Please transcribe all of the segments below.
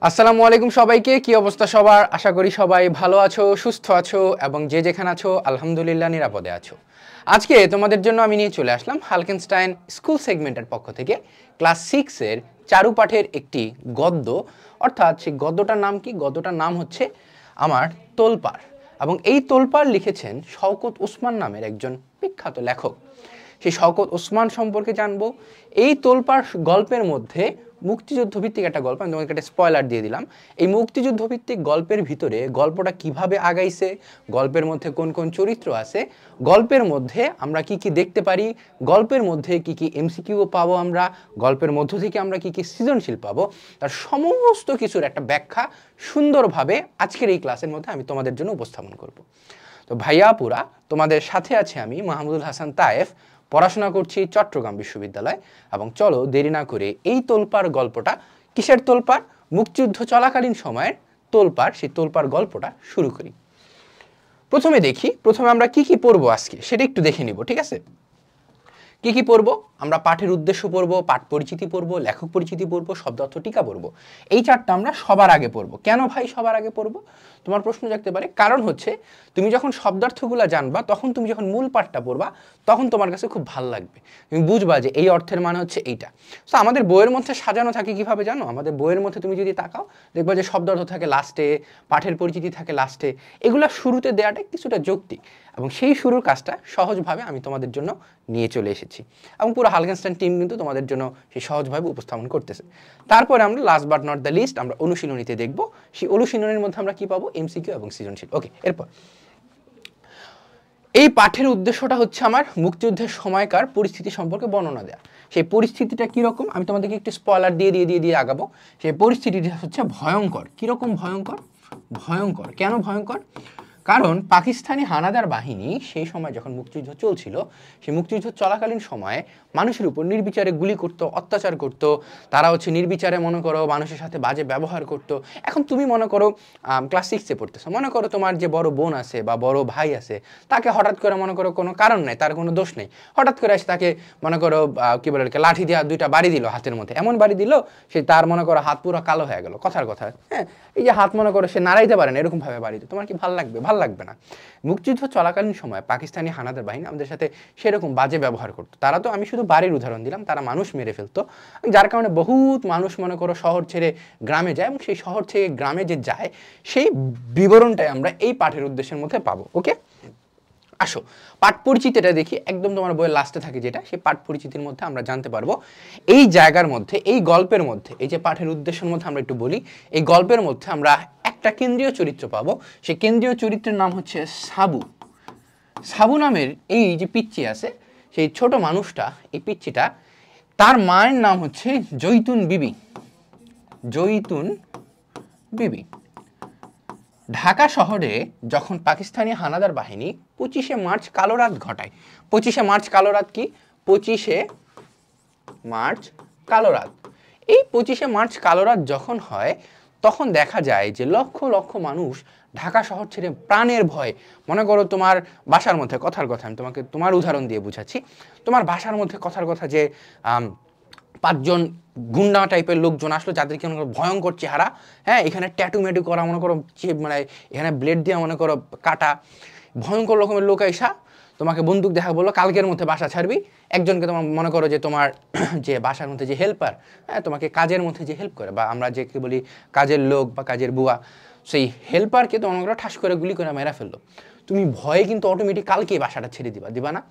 আসসালামু আলাইকুম সবাইকে। কি অবস্থা সবার? আশা করি সবাই ভালো আছো, সুস্থ আছো এবং যে যেখানে আছো আলহামদুলিল্লাহ নিরাপদে আছো। আজকে তোমাদের জন্য আমি নিয়ে চলে আসলাম হালকেনস্টাইন স্কুল সেগমেন্টের পক্ষ থেকে ক্লাস 6 এর চারু পাঠের একটি গদ্য। অর্থাৎ সেই গদ্যটার নাম কি? গদ্যটার নাম হচ্ছে আমার তোলপাড়। এবং এই তোলপাড় লিখেছেন শওকত ওসমান নামের একজন বিখ্যাত লেখক। সেই শওকত ওসমান সম্পর্কে জানবো। এই তোলপাড় গল্পের মধ্যে মুক্তিযুদ্ধ ভিত্তিক একটা গল্প, আমি তোমাকে একটা স্পয়লার দিয়ে দিলাম। এই মুক্তিযুদ্ধ ভিত্তিক গল্পের ভিতরে গল্পটা কিভাবে আগাইছে, গল্পের মধ্যে কোন কোন চরিত্র আছে, গল্পের মধ্যে আমরা কি কি দেখতে পারি, গল্পের মধ্যে কি কি এমসিকিউ পাবো আমরা, গল্পের মধ্য থেকে আমরা কি কি সৃজনশীল পাবো, তার সমস্ত কিছুর একটা ব্যাখ্যা সুন্দরভাবে আজকের এই ক্লাসের মধ্যে আমি তোমাদের জন্য উপস্থাপন করব। তো ভাইয়া পুরা তোমাদের সাথে আছে আমি মাহমুদুল হাসান তায়েফ, পড়াশোনা করছি চট্টগ্রাম বিশ্ববিদ্যালয়। এবং চলো দেরি না করে এই তোলপাড় গল্পটা, কিসের তোলপাড়? মুক্তিযুদ্ধ চলাকালীন সময়ের তোলপাড়, সেই তোলপাড় গল্পটা শুরু করি। প্রথমে আমরা কি কি পড়বো আজকে সেটা একটু দেখে নিব, ঠিক আছে? কি কি পড়বো? আমরা পাঠের উদ্দেশ্য পড়বো, পাঠ পরিচিতি পড়বো, লেখক পরিচিতি পড়বো, শব্দার্থ টিকা পড়বো। এই চারটা আমরা সবার আগে পড়বো। কেন ভাই সবার আগে পড়বো? তোমার প্রশ্ন জাগতে পারে। কারণ হচ্ছে তুমি যখন শব্দার্থগুলো জানবা, তখন তুমি যখন মূল পাঠটা পড়বা, তখন তোমার কাছে খুব ভালো লাগবে। তুমি বুঝবা যে এই অর্থের মানে হচ্ছে এইটা। তো আমাদের বইয়ের মধ্যে সাজানো থাকে কিভাবে জানো? আমাদের বইয়ের মধ্যে তুমি যদি তাকাও, দেখবা যে শব্দার্থ থাকে লাস্টে, পাঠের পরিচিতি থাকে লাস্টে। এগুলা শুরুতে দেওয়াটা কিছুটা যৌক্তিক, এবং সেই শুরুর কাজটা সহজভাবে আমি তোমাদের জন্য নিয়ে চলে এসেছি। এবং পুরো হালকেনস্টাইন টিম কিন্তু তোমাদের জন্য সেই সহজভাবে উপস্থাপন করতেছে। তারপরে আমরা last but not the least আমরা অনুশীলনীতে দেখব। সেই অনুশীলনীর মধ্যে আমরা কি পাবো? এমসিকিউ এবং সৃজনশীল। ওকে, এরপর এই পাঠের উদ্দেশ্যটা হচ্ছে আমার মুক্তিযুদ্ধের সময়কার পরিস্থিতি সম্পর্কে বর্ণনা দেওয়া। সেই পরিস্থিতিটা কীরকম আমি তোমাদেরকে একটু স্পয়লার দিয়ে আগাবো। সেই পরিস্থিতিটা হচ্ছে ভয়ঙ্কর। কীরকম ভয়ঙ্কর? ভয়ঙ্কর। কেন ভয়ঙ্কর? কারণ পাকিস্তানি হানাদার বাহিনী সেই সময় যখন মুক্তিযুদ্ধ চলছিল, সেই মুক্তিযুদ্ধ চলাকালীন সময়ে মানুষের উপর নির্বিচারে গুলি করতো, অত্যাচার করত। তারা হচ্ছে নির্বিচারে মনে করো মানুষের সাথে বাজে ব্যবহার করত। এখন তুমি মনে করো ক্লাস 6-এ পড়তেছো, মনে করো তোমার যে বড় বোন আছে বা বড় ভাই আছে, তাকে হঠাৎ করে মনে করো কোনো কারণ নেই, তার কোনো দোষ নেই, হঠাৎ করে এসে তাকে মনে করো কি বলে লাঠি দিয়ে দুইটা বাড়ি দিল হাতের মধ্যে, এমন বাড়ি দিল সে তার মনে করো হাত পুরো কালো হয়ে গেল। কথার কথা, হ্যাঁ, এই যে হাত মনে করো সে নাড়াইতে পারে না, এরকম ভাবে বাড়ি দিল, তোমার কি ভাল লাগবে? ভাল লাগবে না। মুক্তিযুদ্ধ চলাকালীন সময় পাকিস্তানি হানাদার বাহিনী আমাদের সাথে সেরকম বাজে ব্যবহার করতো। তারা তো, আমি শুধু বাড়ির উদাহরণ দিলাম, তারা মানুষ মেরে ফেলতো, যার কারণে বহুত মানুষ মনে করো শহর ছেড়ে গ্রামে যায়, এবং সেই শহর থেকে গ্রামে যে যায় সেই বিবরণটাই আমরা এই পাঠের উদ্দেশ্যের মধ্যে পাবো। ওকে, আসো পাঠ পরিচিতিটা দেখি। একদম তোমার বইয়ের লাস্টে থাকে যেটা, সেই পাঠ পরিচিতির মধ্যে আমরা জানতে পারবো এই জায়গার মধ্যে, এই গল্পের মধ্যে, এই যে পাঠের উদ্দেশ্যের মধ্যে আমরা একটু বলি, এই গল্পের মধ্যে আমরা একটা কেন্দ্রীয় চরিত্র পাবো। সেই কেন্দ্রীয় চরিত্রের নাম হচ্ছে সাবু। সাবু নামের এই যে পিচ্চি আছে, সেই ছোট মানুষটা, এই পিচ্চিটা, তার মায়ের নাম হচ্ছে জৈতুন বিবি। জৈতুন বিবি। ঢাকা শহরে যখন পাকিস্তানি হানাদার বাহিনী 25শে মার্চ কালো রাত ঘটায়। 25শে মার্চ কালো রাত কি? 25শে মার্চ কালো রাত। এই 25শে মার্চ কালো রাত যখন হয়, তখন দেখা যায় যে লক্ষ লক্ষ মানুষ ঢাকা শহর ছেড়ে প্রাণের ভয়, মনে করো তোমার বাসার মধ্যে, কথার কথা আমি তোমাকে তোমার উদাহরণ দিয়ে বুঝাচ্ছি, তোমার বাসার মধ্যে কথার কথা যে 5জন গুন্ডা টাইপের লোকজন আসলো, যাদেরকে মনে করো ভয়ঙ্কর চেহারা, হ্যাঁ, এখানে ট্যাটু ম্যাটু করা, মনে করো মানে এখানে ব্লেড দিয়ে মনে করো কাটা, ভয়ঙ্কর রকমের লোক আইসা তোমাকে বন্দুক দেখা বললো কালকের মধ্যে বাসা ছাড়বি। একজনকে তোমার মনে করো যে তোমার যে বাসার মধ্যে যে হেল্পার, হ্যাঁ, তোমাকে কাজের মধ্যে যে হেল্প করে, বা আমরা যে কি বলি কাজের লোক বা কাজের বুয়া, সেই হেল্পারকে তোমার মনে করো ঠাস করে গুলি করে মেরা ফেললো। তুমি ভয়ে কিন্তু অটোমেটিক কালকেই বাসাটা ছেড়ে দিবা না?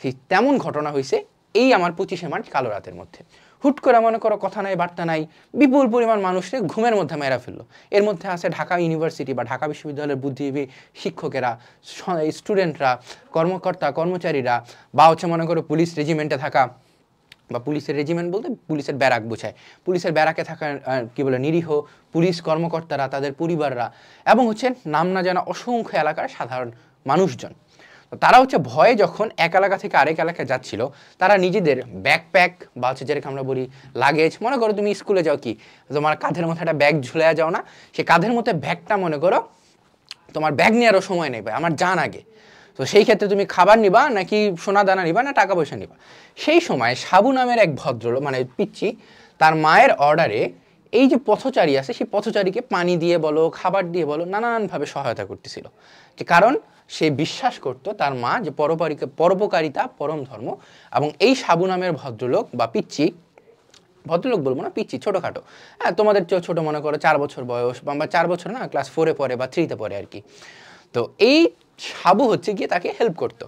সেই তেমন ঘটনা হয়েছে এই আমার 25শে মার্চ কালো রাতের মধ্যে। হুট করে মনে করো কথা নাই বার্তা নাই, বিপুল পরিমাণ মানুষকে ঘুমের মধ্যে মেরা ফেললো। এর মধ্যে আছে ঢাকা ইউনিভার্সিটি বা ঢাকা বিশ্ববিদ্যালয়ের বুদ্ধিজীবী শিক্ষকেরা, স্টুডেন্টরা, কর্মকর্তা কর্মচারীরা, বা হচ্ছে মনে করো পুলিশ রেজিমেন্টে থাকা, বা পুলিশের রেজিমেন্ট বলতে পুলিশের ব্যারাক বোঝায়, পুলিশের ব্যারাকে থাকা কি বলে নিরীহ পুলিশ কর্মকর্তারা, তাদের পরিবাররা, এবং হচ্ছে নাম না জানা অসংখ্য এলাকার সাধারণ মানুষজন। তারা হচ্ছে ভয়ে যখন এক এলাকা থেকে আরেক এলাকায় যাচ্ছিল, তারা নিজেদের ব্যাকপ্যাক বা হচ্ছে যেরকম আমরা বলি লাগেজ, মনে করো তুমি স্কুলে যাও, কি তোমার কাঁধের মধ্যে একটা ব্যাগ ঝুলে যাও না, সে কাঁধের মধ্যে ব্যাগটা মনে করো তোমার ব্যাগ নেওয়ারও সময় নেই ভাই, আমার জান আগে। তো সেই ক্ষেত্রে তুমি খাবার নিবা নাকি সোনা দানা নিবা না টাকা পয়সা নিবা? সেই সময় সাবু নামের এক ভদ্রলোক, মানে পিচ্চি, তার মায়ের অর্ডারে এই যে পথচারী আছে সেই পথচারীকে পানি দিয়ে বলো, খাবার দিয়ে বলো, নানানভাবে সহায়তা করতেছিল। যে কারণ সে বিশ্বাস করত তার মা যে পরোপকারিতা পরম ধর্ম। এবং এই সাবু নামের ভদ্রলোক বা পিচ্চি, ভদ্রলোক বলবো না, পিচ্চি, ছোটোখাটো, হ্যাঁ তোমাদের চেয়েও ছোটো, মনে করো 4 বছর বয়স, বা 4 বছর না, ক্লাস 4-এ পড়ে বা 3-তে পড়ে আর কি। তো এই সাবু হচ্ছে গিয়ে তাকে হেল্প করতো।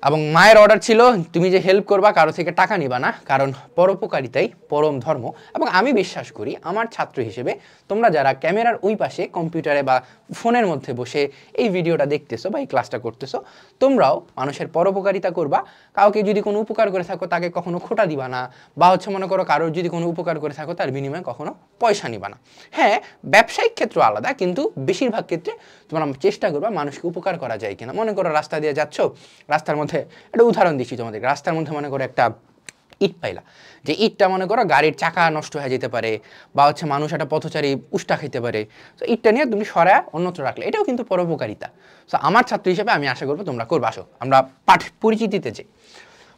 এবং মায়ের অর্ডার ছিল তুমি যে হেল্প করবা কারো থেকে টাকা নিবা না, কারণ পরোপকারিতাই পরম ধর্ম। এবং আমি বিশ্বাস করি আমার ছাত্র হিসেবে তোমরা যারা ক্যামেরার ওই পাশে কম্পিউটারে বা ফোনের মধ্যে বসে এই ভিডিওটা দেখতেছো বা এই ক্লাসটা করতেছো, তোমরাও মানুষের পরোপকারিতা করবা। কাউকে যদি কোনো উপকার করে থাকো তাকে কখনো খোটা দিবা না, বা হচ্ছে মনে করো কারোর যদি কোনো উপকার করে থাকো তার বিনিময়ে কখনো পয়সা নিবা না। হ্যাঁ, ব্যবসায়িক ক্ষেত্র আলাদা, কিন্তু বেশিরভাগ ক্ষেত্রে তোমরা চেষ্টা করবা মানুষকে উপকার করা যায় কিনা। মনে করো রাস্তা দিয়ে যাচ্ছ, রাস্তার মধ্যে একটা উদাহরণ দিচ্ছি তোমাদের, রাস্তার মধ্যে মনে করো একটা ইট পাইলা, যে ইটটা মনে করো গাড়ির চাকা নষ্ট হয়ে যেতে পারে, বা হচ্ছে মানুষ একটা পথচারী উষ্টা খেতে পারে, তো ইটটা নিয়ে তুমি সরায় অন্যত্র রাখলে, এটাও কিন্তু পরোপকারিতা। তো আমার ছাত্র হিসেবে আমি আশা করবো তোমরা করবে। আসো আমরা পাঠ পরিচিতিতে যে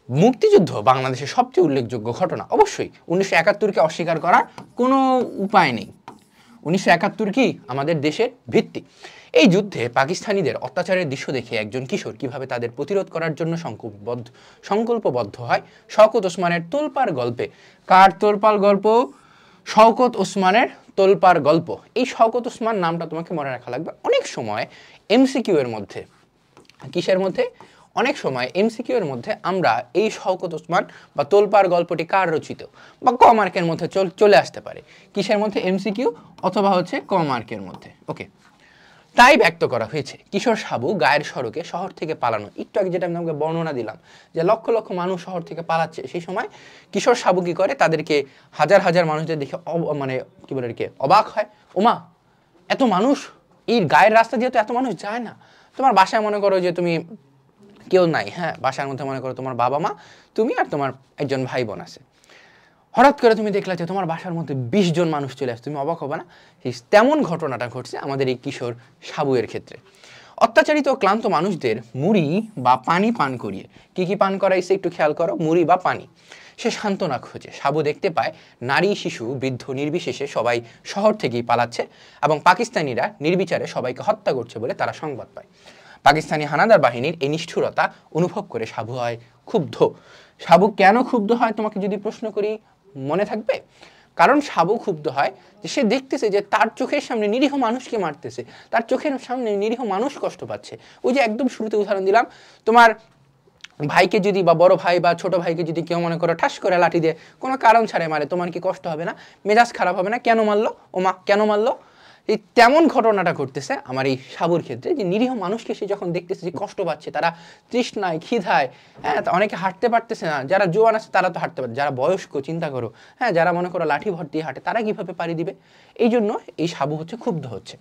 মুক্তিযুদ্ধ বাংলাদেশের সবচেয়ে উল্লেখযোগ্য ঘটনা, অবশ্যই 1971-কে অস্বীকার করার কোনো উপায় নেই। 1971 কি আমাদের দেশের ভিত্তি। এই যুদ্ধে পাকিস্তানিদের অত্যাচারের দৃশ্য দেখে একজন কিশোর কিভাবে তাদের প্রতিরোধ করার জন্য সংকল্পবদ্ধ হয়, শওকত ওসমানের তোলপাড় গল্পে। কার তোলপাড় গল্প? শওকত ওসমানের তোলপাড় গল্প। এই শওকত ওসমান নামটা তোমাকে মনে রাখা লাগবে। অনেক সময় এমসিকিউ এর মধ্যে, কিসের মধ্যে, অনেক সময় এমসিকিউ এর মধ্যে আমরা এই শওকত ওসমান বা তোলপাড় গল্পটি কার রচিত বা ক মার্কের মধ্যে চলে আসতে পারে। কিসের মধ্যে? এমসিকিউ অথবা হচ্ছে ক মার্কের মধ্যে। ওকে, তাই ব্যক্ত করা হয়েছে কিশোর সাবু গায়ের সড়কে শহর থেকে পালানো। একটু আগে যেটা আমি তোমাকে বর্ণনা দিলাম যে লক্ষ লক্ষ মানুষ শহর থেকে পালাচ্ছে, সেই সময় কিশোর সাবু কি করে, তাদেরকে হাজার হাজার মানুষদের দেখে মানে কি বলে কি অবাক হয়, ওমা এত মানুষ, এই গায়ের রাস্তা দিয়ে তো এত মানুষ যায় না। তোমার বাসায় মনে করো যে তুমি কেউ নাই, হ্যাঁ বাসার মধ্যে মনে করো তোমার বাবা মা, তুমি আর তোমার একজন ভাই বোন আছে, হঠাৎ করে তুমি দেখলা যে তোমার বাসার মধ্যে 20 জন মানুষ চলে আসছে, তুমি অবাক হবে না? তেমন ঘটনাটা ঘটছে আমাদের এই কিশোর সাবুয়ের ক্ষেত্রে। অত্যাচারিত ক্লান্ত মানুষদের মুড়ি বা পানি পান করিয়ে, কি পান করাইছে একটু খেয়াল করো, মুড়ি বা পানি। সে সান্ত্বনা খোঁজে। সাবু দেখতে পায় নারী, শিশু, বৃদ্ধ নির্বিশেষে সবাই শহর থেকেই পালাচ্ছে এবং পাকিস্তানিরা নির্বিচারে সবাইকে হত্যা করছে বলে তারা সংবাদ পায়। পাকিস্তানি হানাদার বাহিনীর এই নিষ্ঠুরতা অনুভব করে সাবু হয় ক্ষুব্ধ। সাবু কেন ক্ষুব্ধ হয় তোমাকে যদি প্রশ্ন করি, মনে থাকবে? কারণ সাবু ক্ষুব্ধ হয় যে সে দেখতেছে যে তার চোখের সামনে নিরীহ মানুষকে মারতেছে, তার চোখের সামনে নিরীহ মানুষ কষ্ট পাচ্ছে। ওই যে একদম শুরুতে উদাহরণ দিলাম, তোমার ভাইকে যদি বা বড় ভাই বা ছোট ভাইকে যদি কেউ মনে করো ঠাস করে লাঠি দিয়ে কোনো কারণ ছাড়াই মারে, তোমার কি কষ্ট হবে না? মেজাজ খারাপ হবে না? কেন মারলো ও মা, কেন মারলো? এই তেমন ঘটনাটা ঘটতেছে আমার এই সাবুর ক্ষেত্রে, যে নিরীহ মানুষকে সে যখন দেখতেছে যে কষ্ট পাচ্ছে, তারা তৃষ্ণায় খিদায়, হ্যাঁ অনেকে হাঁটতে পারতেছে না, যারা জোয়ান আছে তারা তো হাঁটতে পারে, যারা বয়স্ক চিন্তা করো, হ্যাঁ যারা মনে করো লাঠি ভর দিয়ে হাঁটে তারা কিভাবে পাড়ি দিবে? এই জন্য এই সাবু হচ্ছে ক্ষুব্ধ হচ্ছে।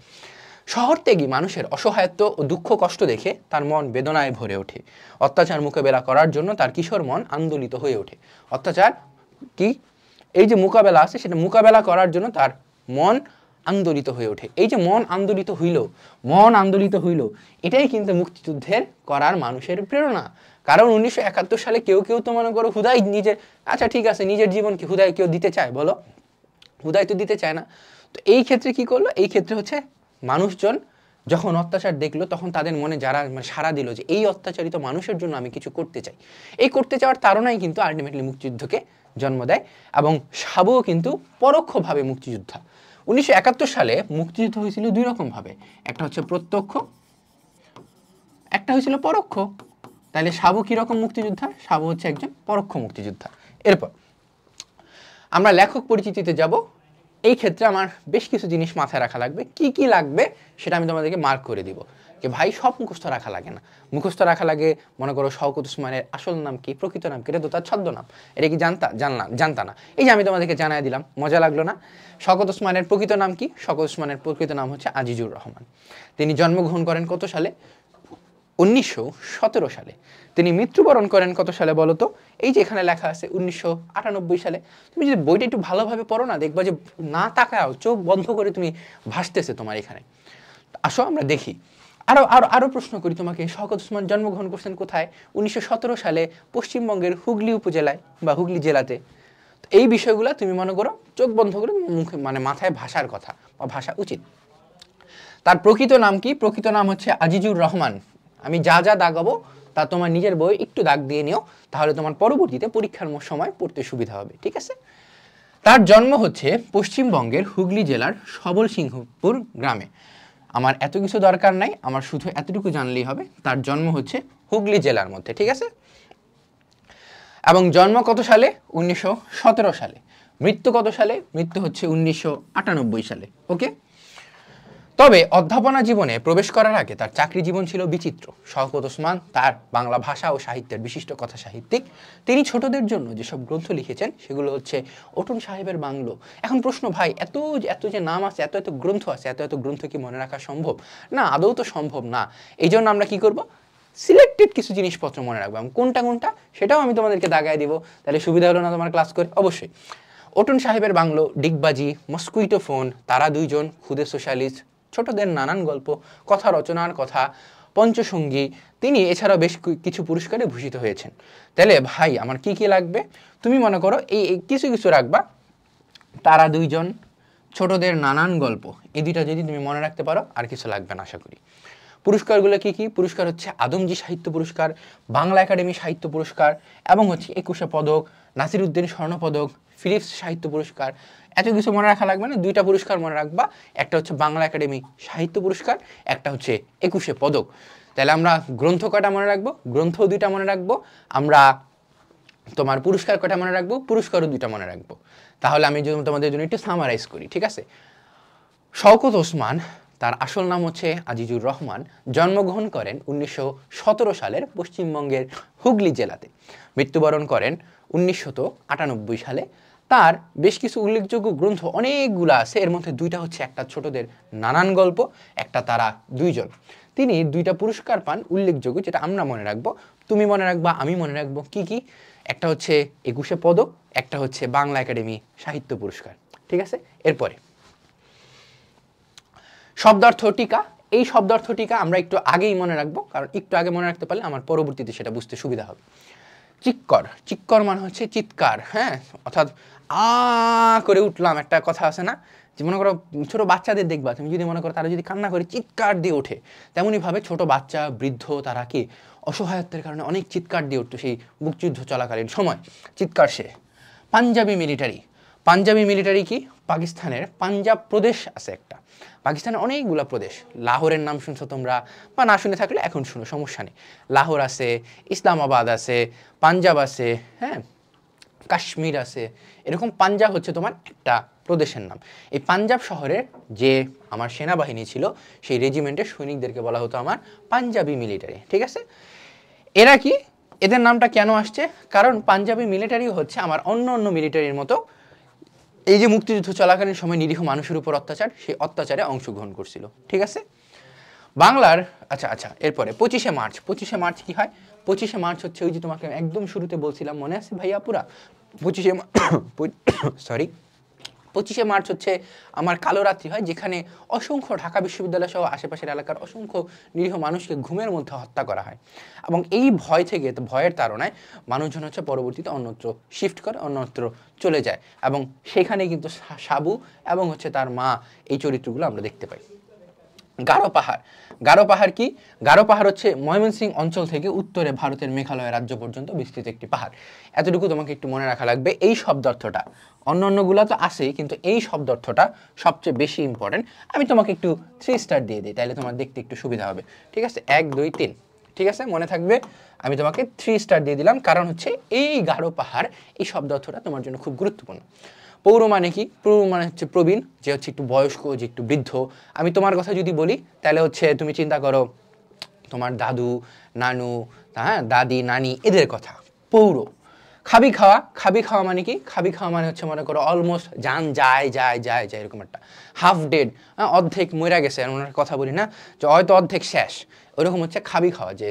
শহর ত্যাগী মানুষের অসহায়ত্ব ও দুঃখ কষ্ট দেখে তার মন বেদনায় ভরে ওঠে। অত্যাচার মোকাবেলা করার জন্য তার কিশোর মন আন্দোলিত হয়ে ওঠে। অত্যাচার কি, এই যে মোকাবেলা আছে সেটা মোকাবেলা করার জন্য তার মন আন্দোলিত হয়ে ওঠে। এই যে মন আন্দোলিত হইল, এটাই কিন্তু মুক্তিযুদ্ধের করার মানুষের প্রেরণা। কারণ 1971 সালে কেউ তো মনে করো হুদাই নিজের, আচ্ছা ঠিক আছে নিজের জীবনকে হুদাই কেউ দিতে চায় বলো? হুদাই তো দিতে চায় না। তো এই ক্ষেত্রে কি করলো, এই ক্ষেত্রে হচ্ছে মানুষজন যখন অত্যাচার দেখলো তখন তাদের মনে যারা মানে সাড়া দিল যে এই অত্যাচারিত মানুষের জন্য আমি কিছু করতে চাই, এই করতে চাওয়ার তাড়নাই কিন্তু আলটিমেটলি মুক্তিযুদ্ধকে জন্ম দেয়। এবং সাবুও কিন্তু পরোক্ষভাবে মুক্তিযোদ্ধা। 1971 সালে মুক্তিযুদ্ধ হয়েছিল 2 রকম ভাবে, একটা হচ্ছে প্রত্যক্ষ, একটা হয়েছিল পরোক্ষ। তাহলে সাবু কিরকম মুক্তিযোদ্ধা? সাবু হচ্ছে একজন পরোক্ষ মুক্তিযোদ্ধা। এরপর আমরা লেখক পরিচিতিতে যাব। এই ক্ষেত্রে আমার বেশ কিছু জিনিস মাথায় রাখা লাগবে। কি লাগবে সেটা আমি তোমাদেরকে মার্ক করে দিব, যে ভাই সব মুখস্থ রাখা লাগে না। মুখস্থ রাখা লাগে মনে করো শওকত ওসমানের আসল নাম কি, প্রকৃত নাম কি, এটা তো তার ছদ্মনাম, এটা কি জানতা না? এই যে আমি তোমাদেরকে জানাই দিলাম, মজা লাগলো না? শওকত ওসমানের প্রকৃত নাম কি? শওকত ওসমানের প্রকৃত নাম হচ্ছে আজিজুর রহমান। তিনি জন্মগ্রহণ করেন কত সালে? 1917 সালে। তিনি মৃত্যুবরণ করেন কত সালে বলো তো? এই যে এখানে লেখা আছে 1998 সালে। তুমি যদি বইটা একটু ভালোভাবে পড়ো না, দেখবা যে না তাকাও, চোখ বন্ধ করে তুমি ভাসতেছে তোমার এখানে। আসো আমরা দেখি। আরো প্রশ্ন করি তোমাকে, শওকত ওসমান জন্মগ্রহণ করছেন কোথায়? 1917 সালে পশ্চিমবঙ্গের হুগলি উপজেলায় বা হুগলি জেলাতে। এই বিষয়গুলো তুমি মনে করো চোখ বন্ধ করে মুখে মানে মাথায় ভাষার কথা বা ভাষা উচিত। তার প্রকৃত নাম কি? প্রকৃত নাম হচ্ছে আজিজুর রহমান। আমি যা যা দাগাবো তা তোমার নিজের বই একটু দাগ দিয়ে নিও, তাহলে তোমার পরবর্তীতে পরীক্ষার সময় পড়তে সুবিধা হবে, ঠিক আছে? তার জন্ম হচ্ছে পশ্চিমবঙ্গের হুগলি জেলার সবলসিংহপুর গ্রামে। আমার এত কিছু দরকার নাই, আমার শুধু এতটুকু জানলেই হবে তার জন্ম হচ্ছে হুগলি জেলার মধ্যে, ঠিক আছে? এবং জন্ম কত সালে? 1917 সালে। মৃত্যু কত সালে? মৃত্যু হচ্ছে 1998 সালে। ওকে। তবে অধ্যাপনা জীবনে প্রবেশ করার আগে তার চাকরি জীবন ছিল বিচিত্র। শওকত ওসমান তার বাংলা ভাষা ও সাহিত্যের বিশিষ্ট কথা সাহিত্যিক। তিনি ছোটদের জন্য যেসব গ্রন্থ লিখেছেন সেগুলো হচ্ছে অটন সাহেবের বাংলো। এখন প্রশ্ন, ভাই এত এত যে নাম আছে, এত এত গ্রন্থ আছে, এত এত গ্রন্থ কি মনে রাখা সম্ভব? না, আদৌ তো সম্ভব না। এই জন্য আমরা কি করব? সিলেক্টেড কিছু জিনিসপত্র মনে রাখবো। কোনটা কোনটা সেটাও আমি তোমাদেরকে দাগায় দিব, তাহলে সুবিধা হলো না তোমার ক্লাস করে? অবশ্যই। অটন সাহেবের বাংলো, ডিগবাজি, মস্কুইটো ফোন, তারা দুইজন, খুদে সোশ্যালিস্ট, ছোটদের নানান গল্প, কথা রচনার কথা, পঞ্চসঙ্গী, তিনি এছাড়াও বেশ কিছু পুরস্কারে ভূষিত হয়েছেন। তাহলে ভাই আমার কি কি লাগবে? তুমি মনে করো এই কিছু কিছু রাখবা, তারা দুইজন, ছোটদের নানান গল্প, এই দুইটা যদি তুমি মনে রাখতে পারো আর কিছু লাগবে না আশা করি। পুরস্কারগুলো কি কি? পুরস্কার হচ্ছে আদমজী সাহিত্য পুরস্কার, বাংলা একাডেমি সাহিত্য পুরস্কার, এবং হচ্ছে 21শে পদক, নাসিরউদ্দিন স্বর্ণপদক, ফিলিপস সাহিত্য পুরস্কার। এত কিছু মনে রাখা লাগবে না, দুইটা পুরস্কার মনে রাখবা, একটা হচ্ছে বাংলা একাডেমি সাহিত্য পুরস্কার, একটা হচ্ছে 21শে পদক। তাহলে আমরা গ্রন্থ কয়টা মনে রাখবো? গ্রন্থ দুইটা মনে রাখবো। আমরা তোমার পুরস্কার কয়টা মনে রাখবো? পুরস্কারও দুইটা মনে রাখবো। তাহলে আমি যদি তোমাদের জন্য একটু সামারাইজ করি, ঠিক আছে? শওকত ওসমান, তার আসল নাম হচ্ছে আজিজুর রহমান, জন্মগ্রহণ করেন 1917 সালের পশ্চিমবঙ্গের হুগলি জেলাতে। মৃত্যুবরণ করেন 1998 সালে। তার বেশ কিছু উল্লেখযোগ্য গ্রন্থ অনেকগুলো আছে, এর মধ্যে দুইটা হচ্ছে একটা ছোটদের নানান গল্প, একটা তারা দুইজন। তিনি দুইটা পুরস্কার পান উল্লেখযোগ্য, যেটা আমরা মনে রাখবো, তুমি মনে রাখবা, আমি মনে রাখবো। কি কি? একটা হচ্ছে 21শে পদক, একটা হচ্ছে বাংলা একাডেমি সাহিত্য পুরস্কার, ঠিক আছে? এরপরে শব্দার্থ টিকা। এই শব্দার্থ টিকা আমরা একটু আগেই মনে রাখবো, কারণ একটু আগে মনে রাখতে পারলে আমার পরবর্তীতে সেটা বুঝতে সুবিধা হবে। চিৎকর, চিৎকর মানে হচ্ছে চিৎকার, হ্যাঁ, অর্থাৎ আ করে উঠলাম, একটা কথা আছে না, যে মনে করো ছোট বাচ্চাদের দেখবা তুমি, যদি মনে করো তারা যদি কান্না করে চিৎকার দিয়ে ওঠে, তেমনইভাবে ছোট বাচ্চা, বৃদ্ধ, তারা কি অসহায়ত্বের কারণে অনেক চিৎকার দিয়ে উঠতো সেই মুক্তিযুদ্ধ চলাকালীন সময়। চিৎকার সে। পাঞ্জাবি মিলিটারি। পাঞ্জাবি মিলিটারি কি? পাকিস্তানের পাঞ্জাব প্রদেশ আছে একটা, পাকিস্তানের অনেকগুলো প্রদেশ, লাহোরের নাম শুনছো তোমরা, বা না শুনে থাকলে এখন শুনো, সমস্যা নেই। লাহোর আছে, ইসলামাবাদ আছে, পাঞ্জাব আছে, হ্যাঁ, কাশ্মীর আছে, এরকম পাঞ্জাব হচ্ছে তোমার একটা প্রদেশের নাম। এই পাঞ্জাব শহরের যে আমার সেনাবাহিনী ছিল, সেই রেজিমেন্টের সৈনিকদেরকে বলা হতো আমার পাঞ্জাবি মিলিটারি, ঠিক আছে? এরা কি, এদের নামটা কেন আসছে? কারণ পাঞ্জাবি মিলিটারি হচ্ছে আমার অন্য অন্য মিলিটারির মতো এই যে মুক্তিযুদ্ধ চলাকালীন সময় নিরীহ মানুষের উপর অত্যাচার, সেই অত্যাচারে অংশগ্রহণ করছিল, ঠিক আছে? বাংলার আচ্ছা এরপরে 25শে মার্চ। 25শে মার্চ কি হয়? 25শে মার্চ হচ্ছে ওই যে তোমাকে একদম শুরুতে বলছিলাম, মনে আছে ভাইয়া পুরা? 25শে মার্চ হচ্ছে আমার কালো রাত্রি হয়, যেখানে অসংখ্য ঢাকা বিশ্ববিদ্যালয় সহ আশেপাশের এলাকার অসংখ্য নিরীহ মানুষকে ঘুমের মধ্যে হত্যা করা হয়। এবং এই ভয় থেকে, ভয়ের তাড়নায় মানুষজন হচ্ছে পরবর্তীতে অন্যত্র শিফট করে, অন্যত্র চলে যায়, এবং সেখানে কিন্তু সাবু এবং হচ্ছে তার মা, এই চরিত্রগুলো আমরা দেখতে পাই। গারো পাহাড়। গারো পাহাড় কি? গারো পাহাড় হচ্ছে ময়মনসিংহ অঞ্চল থেকে উত্তরে ভারতের মেঘালয় রাজ্য পর্যন্ত বিস্তৃত একটি পাহাড়। এতটুকু তোমাকে একটু মনে রাখা লাগবে। এই শব্দার্থটা, অন্যান্যগুলো তো আছেই, কিন্তু এই শব্দার্থটা সবচেয়ে বেশি ইম্পর্টেন্ট। আমি তোমাকে একটু 3 স্টার দিয়ে দিই, তাহলে তোমার দেখতে একটু সুবিধা হবে, ঠিক আছে? 1 2 3, ঠিক আছে, মনে থাকবে। আমি তোমাকে 3 স্টার দিয়ে দিলাম, কারণ হচ্ছে এই গারো পাহাড়, এই শব্দার্থটা তোমার জন্য খুব গুরুত্বপূর্ণ। পৌর মানে কি? পৌর মানে হচ্ছে প্রবীণ, যে হচ্ছে একটু বয়স্ক, যে একটু বৃদ্ধ। আমি তোমার কথা যদি বলি, তাহলে হচ্ছে তুমি চিন্তা করো তোমার দাদু, নানু, হ্যাঁ, দাদি, নানি, এদের কথা। পৌর। খাবি খাওয়া। খাবি খাওয়া মানে কি? খাবি খাওয়া মানে হচ্ছে মনে করো অলমোস্ট যান যায় যায় যায় যায়, এরকম একটা হাফ ডেড, অর্ধেক মরে গেছে, ওনার কথা বলি না, যে হয়তো অর্ধেক শেষ, ওরকম হচ্ছে খাবি খাওয়া, যে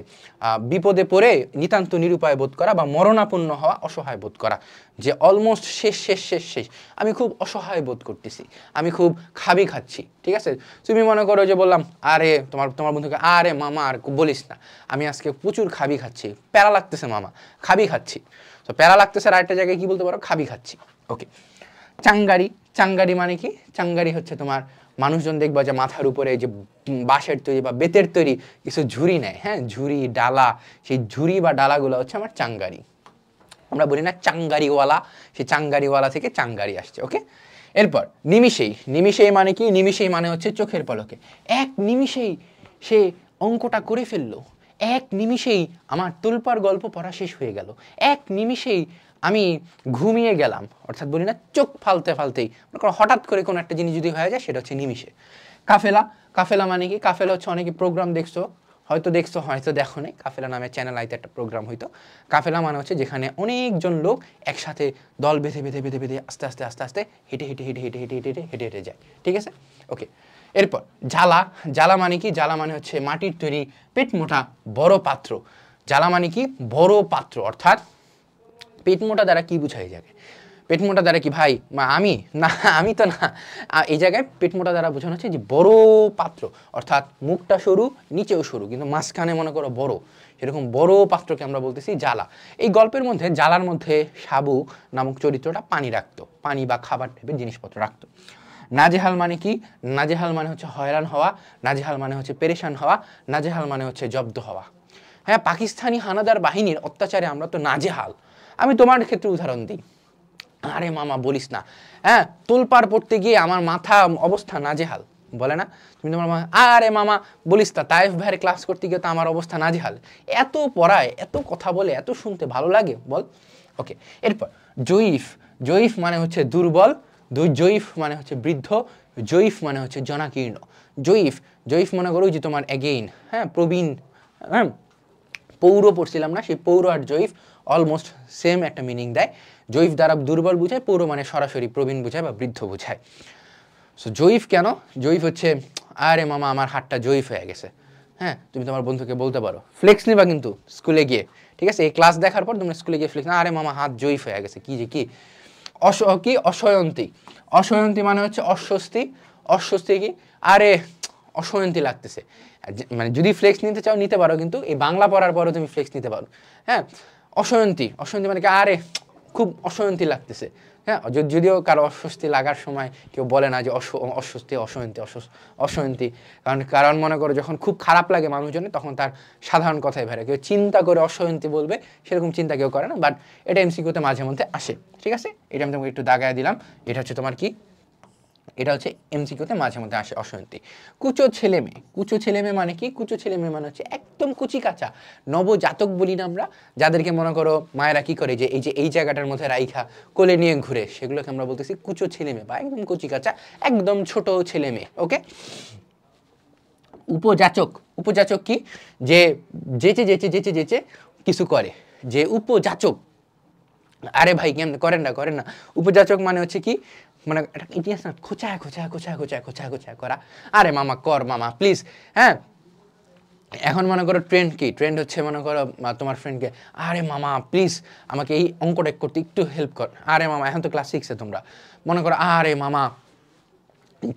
বিপদে পড়ে নিতান্ত নিরুপায় বোধ করা বা মরণাপন্ন হওয়া, অসহায় বোধ করা, যে অলমোস্ট শেষ শেষ শেষ শেষ, আমি খুব অসহায় বোধ করতেছি, আমি খুব খাবি খাচ্ছি, ঠিক আছে? তুমি মনে করো যে বললাম, আরে তোমার বন্ধুকে, আরে মামা আর বলিস না, আমি আজকে প্রচুর খাবি খাচ্ছি, প্যারা লাগতেছে মামা, খাবি খাচ্ছি। তো প্যারা লাগতেছে, আর একটা জায়গায় কি বলতে পারো? খাবি খাচ্ছি। ওকে, চাঙ্গারি, চাঙ্গারি মানে কি? চাঙ্গারি হচ্ছে তোমার মানুষজন দেখবা যে মাথার উপরে যে বাঁশের তৈরি বা বেতের তৈরি কিছু ঝুড়ি নেয়, হ্যাঁ, ঝুড়ি ডালা, সেই ঝুড়ি বা ডালাগুলো হচ্ছে আমার চাঙ্গারি। আমরা বলি না চাঙ্গারিওয়ালা, সেই চাঙ্গারিওয়ালা থেকে চাঙ্গারি আসছে। ওকে, এরপর নিমিষেই, নিমিষেই মানে কি? নিমিষেই মানে হচ্ছে চোখের পলকে, এক নিমিষেই সে অঙ্কটা করে ফেললো, এক নিমিষেই আমার তোলপাড় গল্প পড়া শেষ হয়ে গেল, এক নিমিষেই আমি ঘুমিয়ে গেলাম। অর্থাৎ বলি না চোখ ফালতে ফালতেই হঠাৎ করে কোনো একটা জিনিস যদি হয়ে যায় সেটা হচ্ছে নিমিষে। কাফেলা, কাফেলা মানে কি? কাফেলা হচ্ছে, অনেকে প্রোগ্রাম দেখছো, হয়তো দেখছো হয়তো দেখো নাই, কাফেলা নামে চ্যানেল আইতে একটা প্রোগ্রাম হইতো। কাফেলা মানে হচ্ছে যেখানে অনেকজন লোক একসাথে দল বেঁধে বেঁধে বেঁধে বেঁধে আস্তে আস্তে আস্তে আস্তে হেঁটে হেঁটে হেঁটে হেঁটে হেঁটে হেঁটে হেঁটে হেঁটে যায়, ঠিক আছে? ওকে, এরপর জ্বালা, জ্বালা মানে কি? জ্বালা মানে হচ্ছে মাটির তৈরি পেট মোটা বড় পাত্র। জ্বালা মানে কি? বড় পাত্র। অর্থাৎ পেট মোটা দ্বারা কি বুঝাই যাবে? পেট মোটা দ্বারা কি ভাই আমি না, আমি তো না, এই জায়গায় পেট মোটা দ্বারা বোঝানো হচ্ছে যে বড় পাত্র, অর্থাৎ মুখটা সরু, নিচেও সরু, কিন্তু মাঝখানে মনে করো বড়, এরকম বড় পাত্রকে আমরা বলতেছি জ্বালা। এই গল্পের মধ্যে জ্বালার মধ্যে সাবু নামক চরিত্রটা পানি রাখতো, পানি বা খাবার টাইপের জিনিসপত্র রাখতো। নাজেহাল মানে কি? নাজেহাল মানে হচ্ছে হয়রান হওয়া, নাজেহাল মানে হচ্ছে পেরেশান হওয়া, নাজেহাল মানে হচ্ছে জব্দ হওয়া। হ্যাঁ, পাকিস্তানি হানাদার বাহিনীর অত্যাচারে আমরা তো নাজেহাল। আমি তোমার ক্ষেত্রে উদাহরণ দিই, আরে মামা বলিস না, হ্যাঁ, তোলপাড় পড়তে গিয়ে আমার মাথা অবস্থা নাজেহাল, বলে না? তুমি তোমার আরে মামা বলিস না, তাইফ ভাইয়ের ক্লাস করতে গিয়ে তো আমার অবস্থা নাজেহাল। এত পড়ায়, এত কথা বলে, এত শুনতে ভালো লাগে, বল। ওকে, এরপর জয়ীফ, জয়ীফ মানে হচ্ছে দুর্বল, জয়ীফ মানে হচ্ছে বৃদ্ধ, জয়ীফ মানে হচ্ছে জনাকীর্ণ। জয়ীফ, জয়ীফ মনে করো যে তোমার অ্যাগেইন, হ্যাঁ, প্রবীণ, হ্যাঁ, পৌর পড়ছিলাম না, সেই পৌর আর জয়ীফ অলমোস্ট সেম একটা মিনিং দেয়। জয়ীফ দ্বারা দুর্বল বুঝায়, পৌর মানে সরাসরি প্রবীণ বুঝায় বা বৃদ্ধ বুঝায়। সো জয়ীফ কেন? জয়ীফ হচ্ছে আরে মামা আমার হাতটা জয়ীফ হয়ে গেছে। হ্যাঁ, তুমি তোমার বন্ধুকে বলতে পারো, ফ্লেক্স নিবা কিন্তু স্কুলে গিয়ে, ঠিক আছে? এই ক্লাস দেখার পর তুমি স্কুলে গিয়ে ফ্লেক্স, আরে মামা হাত জয়ীফ হয়ে গেছে। কি যে কি কি অসয়ন্তী, অসয়ন্তী মানে হচ্ছে অস্বস্তি, অস্বস্তি কি? আরে অসয়ন্তী লাগতেছে। মানে যদি ফ্লেক্স নিতে চাও নিতে পারো, কিন্তু এই বাংলা পড়ার পরও তুমি ফ্লেক্স নিতে পারো। হ্যাঁ, অসয়ন্তী, অসয়ন্তী মানে কি? আরে খুব অসয়ন্তী লাগতেছে। হ্যাঁ, যদিও কারো অস্বস্তি লাগার সময় কেউ বলে না যে অস্বস্তি, অসয়ন্তী, অসয়ন্তী, কারণ মনে করো যখন খুব খারাপ লাগে মানুষজনের, তখন তার সাধারণ কথাই বেরোয়। কেউ চিন্তা করে অসয়ন্তী বলবে, সেরকম চিন্তা কেউ করে না, বাট এটা এমসিকিউতে মাঝে মধ্যে আসে, ঠিক আছে? এটা আমি তোমাকে একটু দাগায় দিলাম। এটা হচ্ছে তোমার কি? এটা হচ্ছে এমসিকিউতে মাঝে মধ্যে আসে অসয়ন্তী। কুচো ছেলে মেয়ে, কুচো ছেলে মেয়ে মানে কি? কুচো ছেলে মেয়ে মানে হচ্ছে একদম কুচি কাঁচা নবজাতক বলি না আমরা, যাদেরকে মনে করো মায়েরা কি করে, যে এই জায়গাটার মধ্যে রাইখা কোলে নিয়ে ঘুরে, সেগুলোকে আমরা বলতেছি কুচো ছেলে মেয়ে বা একদম কুচি কাঁচা, একদম ছোট ছেলে মেয়ে। ওকে, উপযাচক, উপযাচক কি? যে যেচে যেচে যেচে যেচে কিছু করে, যে উপযাচক। আরে ভাই কেমন করেন না, করেন না। উপযাচক মানে হচ্ছে কি? মানে ইতিহাস না, খোঁচায় খোঁচায় খোঁচায় খোঁচায় খোঁচায় খোঁচায় করা। আরে মামা কর মামা প্লিজ। হ্যাঁ, এখন মনে করো ট্রেন্ড কি? ট্রেন্ড হচ্ছে মনে করো তোমার ফ্রেন্ডকে, আরে মামা প্লিজ আমাকে এই অঙ্কটা করতে একটু হেল্প কর। আরে মামা, এখন তো ক্লাস 6-এ তোমরা, মনে করো আরে মামা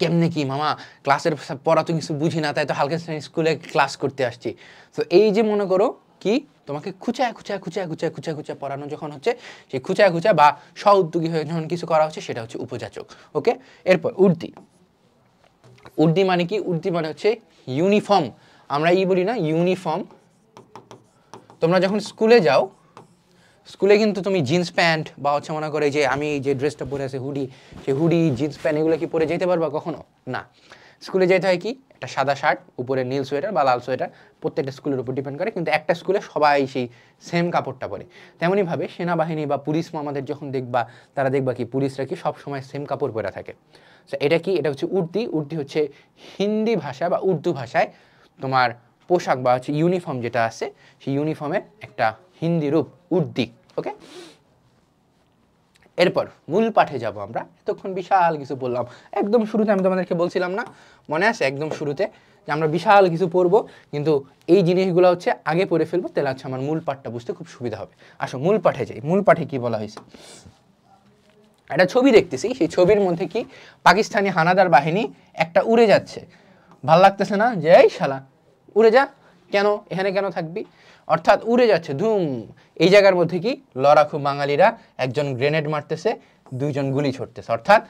কেমনে কি মামা, ক্লাসের পড়া তো কিছু বুঝি না, তাই তো হালকা স্কুলে ক্লাস করতে আসছি। তো এই যে মনে করো কি, তোমাকে খুঁচায় খুঁচায় খুঁচায় খুঁচায় খুঁচায় খুঁচায় পড়ানো যখন হচ্ছে, সেই খুঁচায় খুঁচায় বা স্ব-উদ্যোগী হয়ে যখন কিছু করা হচ্ছে, সেটা হচ্ছে উপযাচক। ওকে, এরপর উর্দি, উর্দি মানে কি? উর্দি মানে হচ্ছে ইউনিফর্ম। আমরা বলি না ইউনিফর্ম। তোমরা যখন স্কুলে যাও, স্কুলে কিন্তু তুমি জিন্স প্যান্ট বা হচ্ছে মনে করে যে আমি যে ড্রেসটা পরে আছে হুডি, সেই হুডি জিন্স প্যান্ট এগুলো কি পরে যেতে পারবা কখনো? না। স্কুলে যেতে হয় কি? একটা সাদা শার্ট, উপরে নীল সোয়েটার বা লাল সোয়েটার, প্রত্যেকটা স্কুলের উপর ডিপেন্ড করে, কিন্তু একটা স্কুলে সবাই সেই সেম কাপড়টা পরে। তেমনইভাবে সেনাবাহিনী বা পুলিশ আমাদের যখন দেখবা, তারা দেখবা কি পুলিশরা কি সবসময় সেম কাপড় পরে থাকে। তো এটা কি? এটা হচ্ছে উর্দি। উর্দি হচ্ছে হিন্দি ভাষা বা উর্দু ভাষায় তোমার পোশাক বা হচ্ছে ইউনিফর্ম যেটা আছে, সেই ইউনিফর্মের একটা হিন্দি রূপ উর্দি। ওকে, এরপর মূল পাঠে যাব আমরা। এতক্ষণ বিশাল কিছু বললাম, একদম শুরুতে আমি তোমাদেরকে বলছিলাম না, মনে আছে একদম শুরুতে, যে আমরা বিশাল কিছু পড়বো, কিন্তু এই জিনিসগুলো হচ্ছে আগে পড়ে ফেলবো, তাহলে হচ্ছে আমার মূল পাঠটা বুঝতে খুব সুবিধা হবে। আসো মূল পাঠে যাই। মূল পাঠে কি বলা হয়েছে? একটা ছবি দেখতেছি, সেই ছবির মধ্যে কি? পাকিস্তানি হানাদার বাহিনী একটা উড়ে যাচ্ছে। ভাল লাগতেছে না যে এই শালা উড়ে যা, কেন এখানে কেন থাকবি? অর্থাৎ উড়ে যাচ্ছে ধুম। এই জায়গার মধ্যে কি? লড়াকু বাঙালিরা একজন গ্রেনেড মারতেছে, দুইজন গুলি ছড়তেছে, অর্থাৎ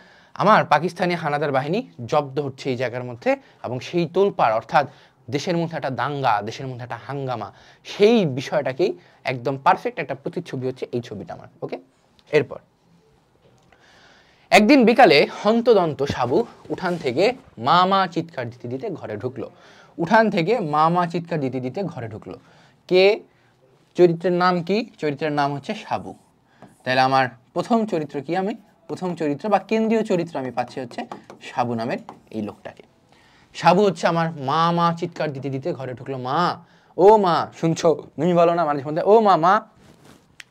আমার পাকিস্তানি হানাদার বাহিনী জব্দ হচ্ছে এই জায়গার মধ্যে, এবং সেই তোলপাড় অর্থাৎ দেশের মধ্যে একটা দাঙ্গা, দেশের মধ্যে একটা হাঙ্গামা, সেই বিষয়টাকেই একদম পারফেক্ট একটা প্রতিচ্ছবি হচ্ছে এই ছবিটা আমার। ওকে, এরপর একদিন বিকালে হন্তদন্ত সাবু উঠান থেকে মা মা চিৎকার দিতে দিতে ঘরে ঢুকলো। উঠান থেকে মা মা চিৎকার দিতে দিতে ঘরে ঢুকলো। কে? চরিত্রের নাম কি? চরিত্রের নাম হচ্ছে সাবু। তাহলে আমার প্রথম চরিত্র কি? আমি প্রথম চরিত্র বা কেন্দ্রীয় চরিত্র আমি পাচ্ছি হচ্ছে সাবু নামের এই লোকটাকে। সাবু হচ্ছে আমার মা মা চিৎকার দিতে দিতে ঘরে ঢুকলো। মা, ও মা, শুনছো? তুমি বলো না মাঝে মধ্যে, ও মা, মা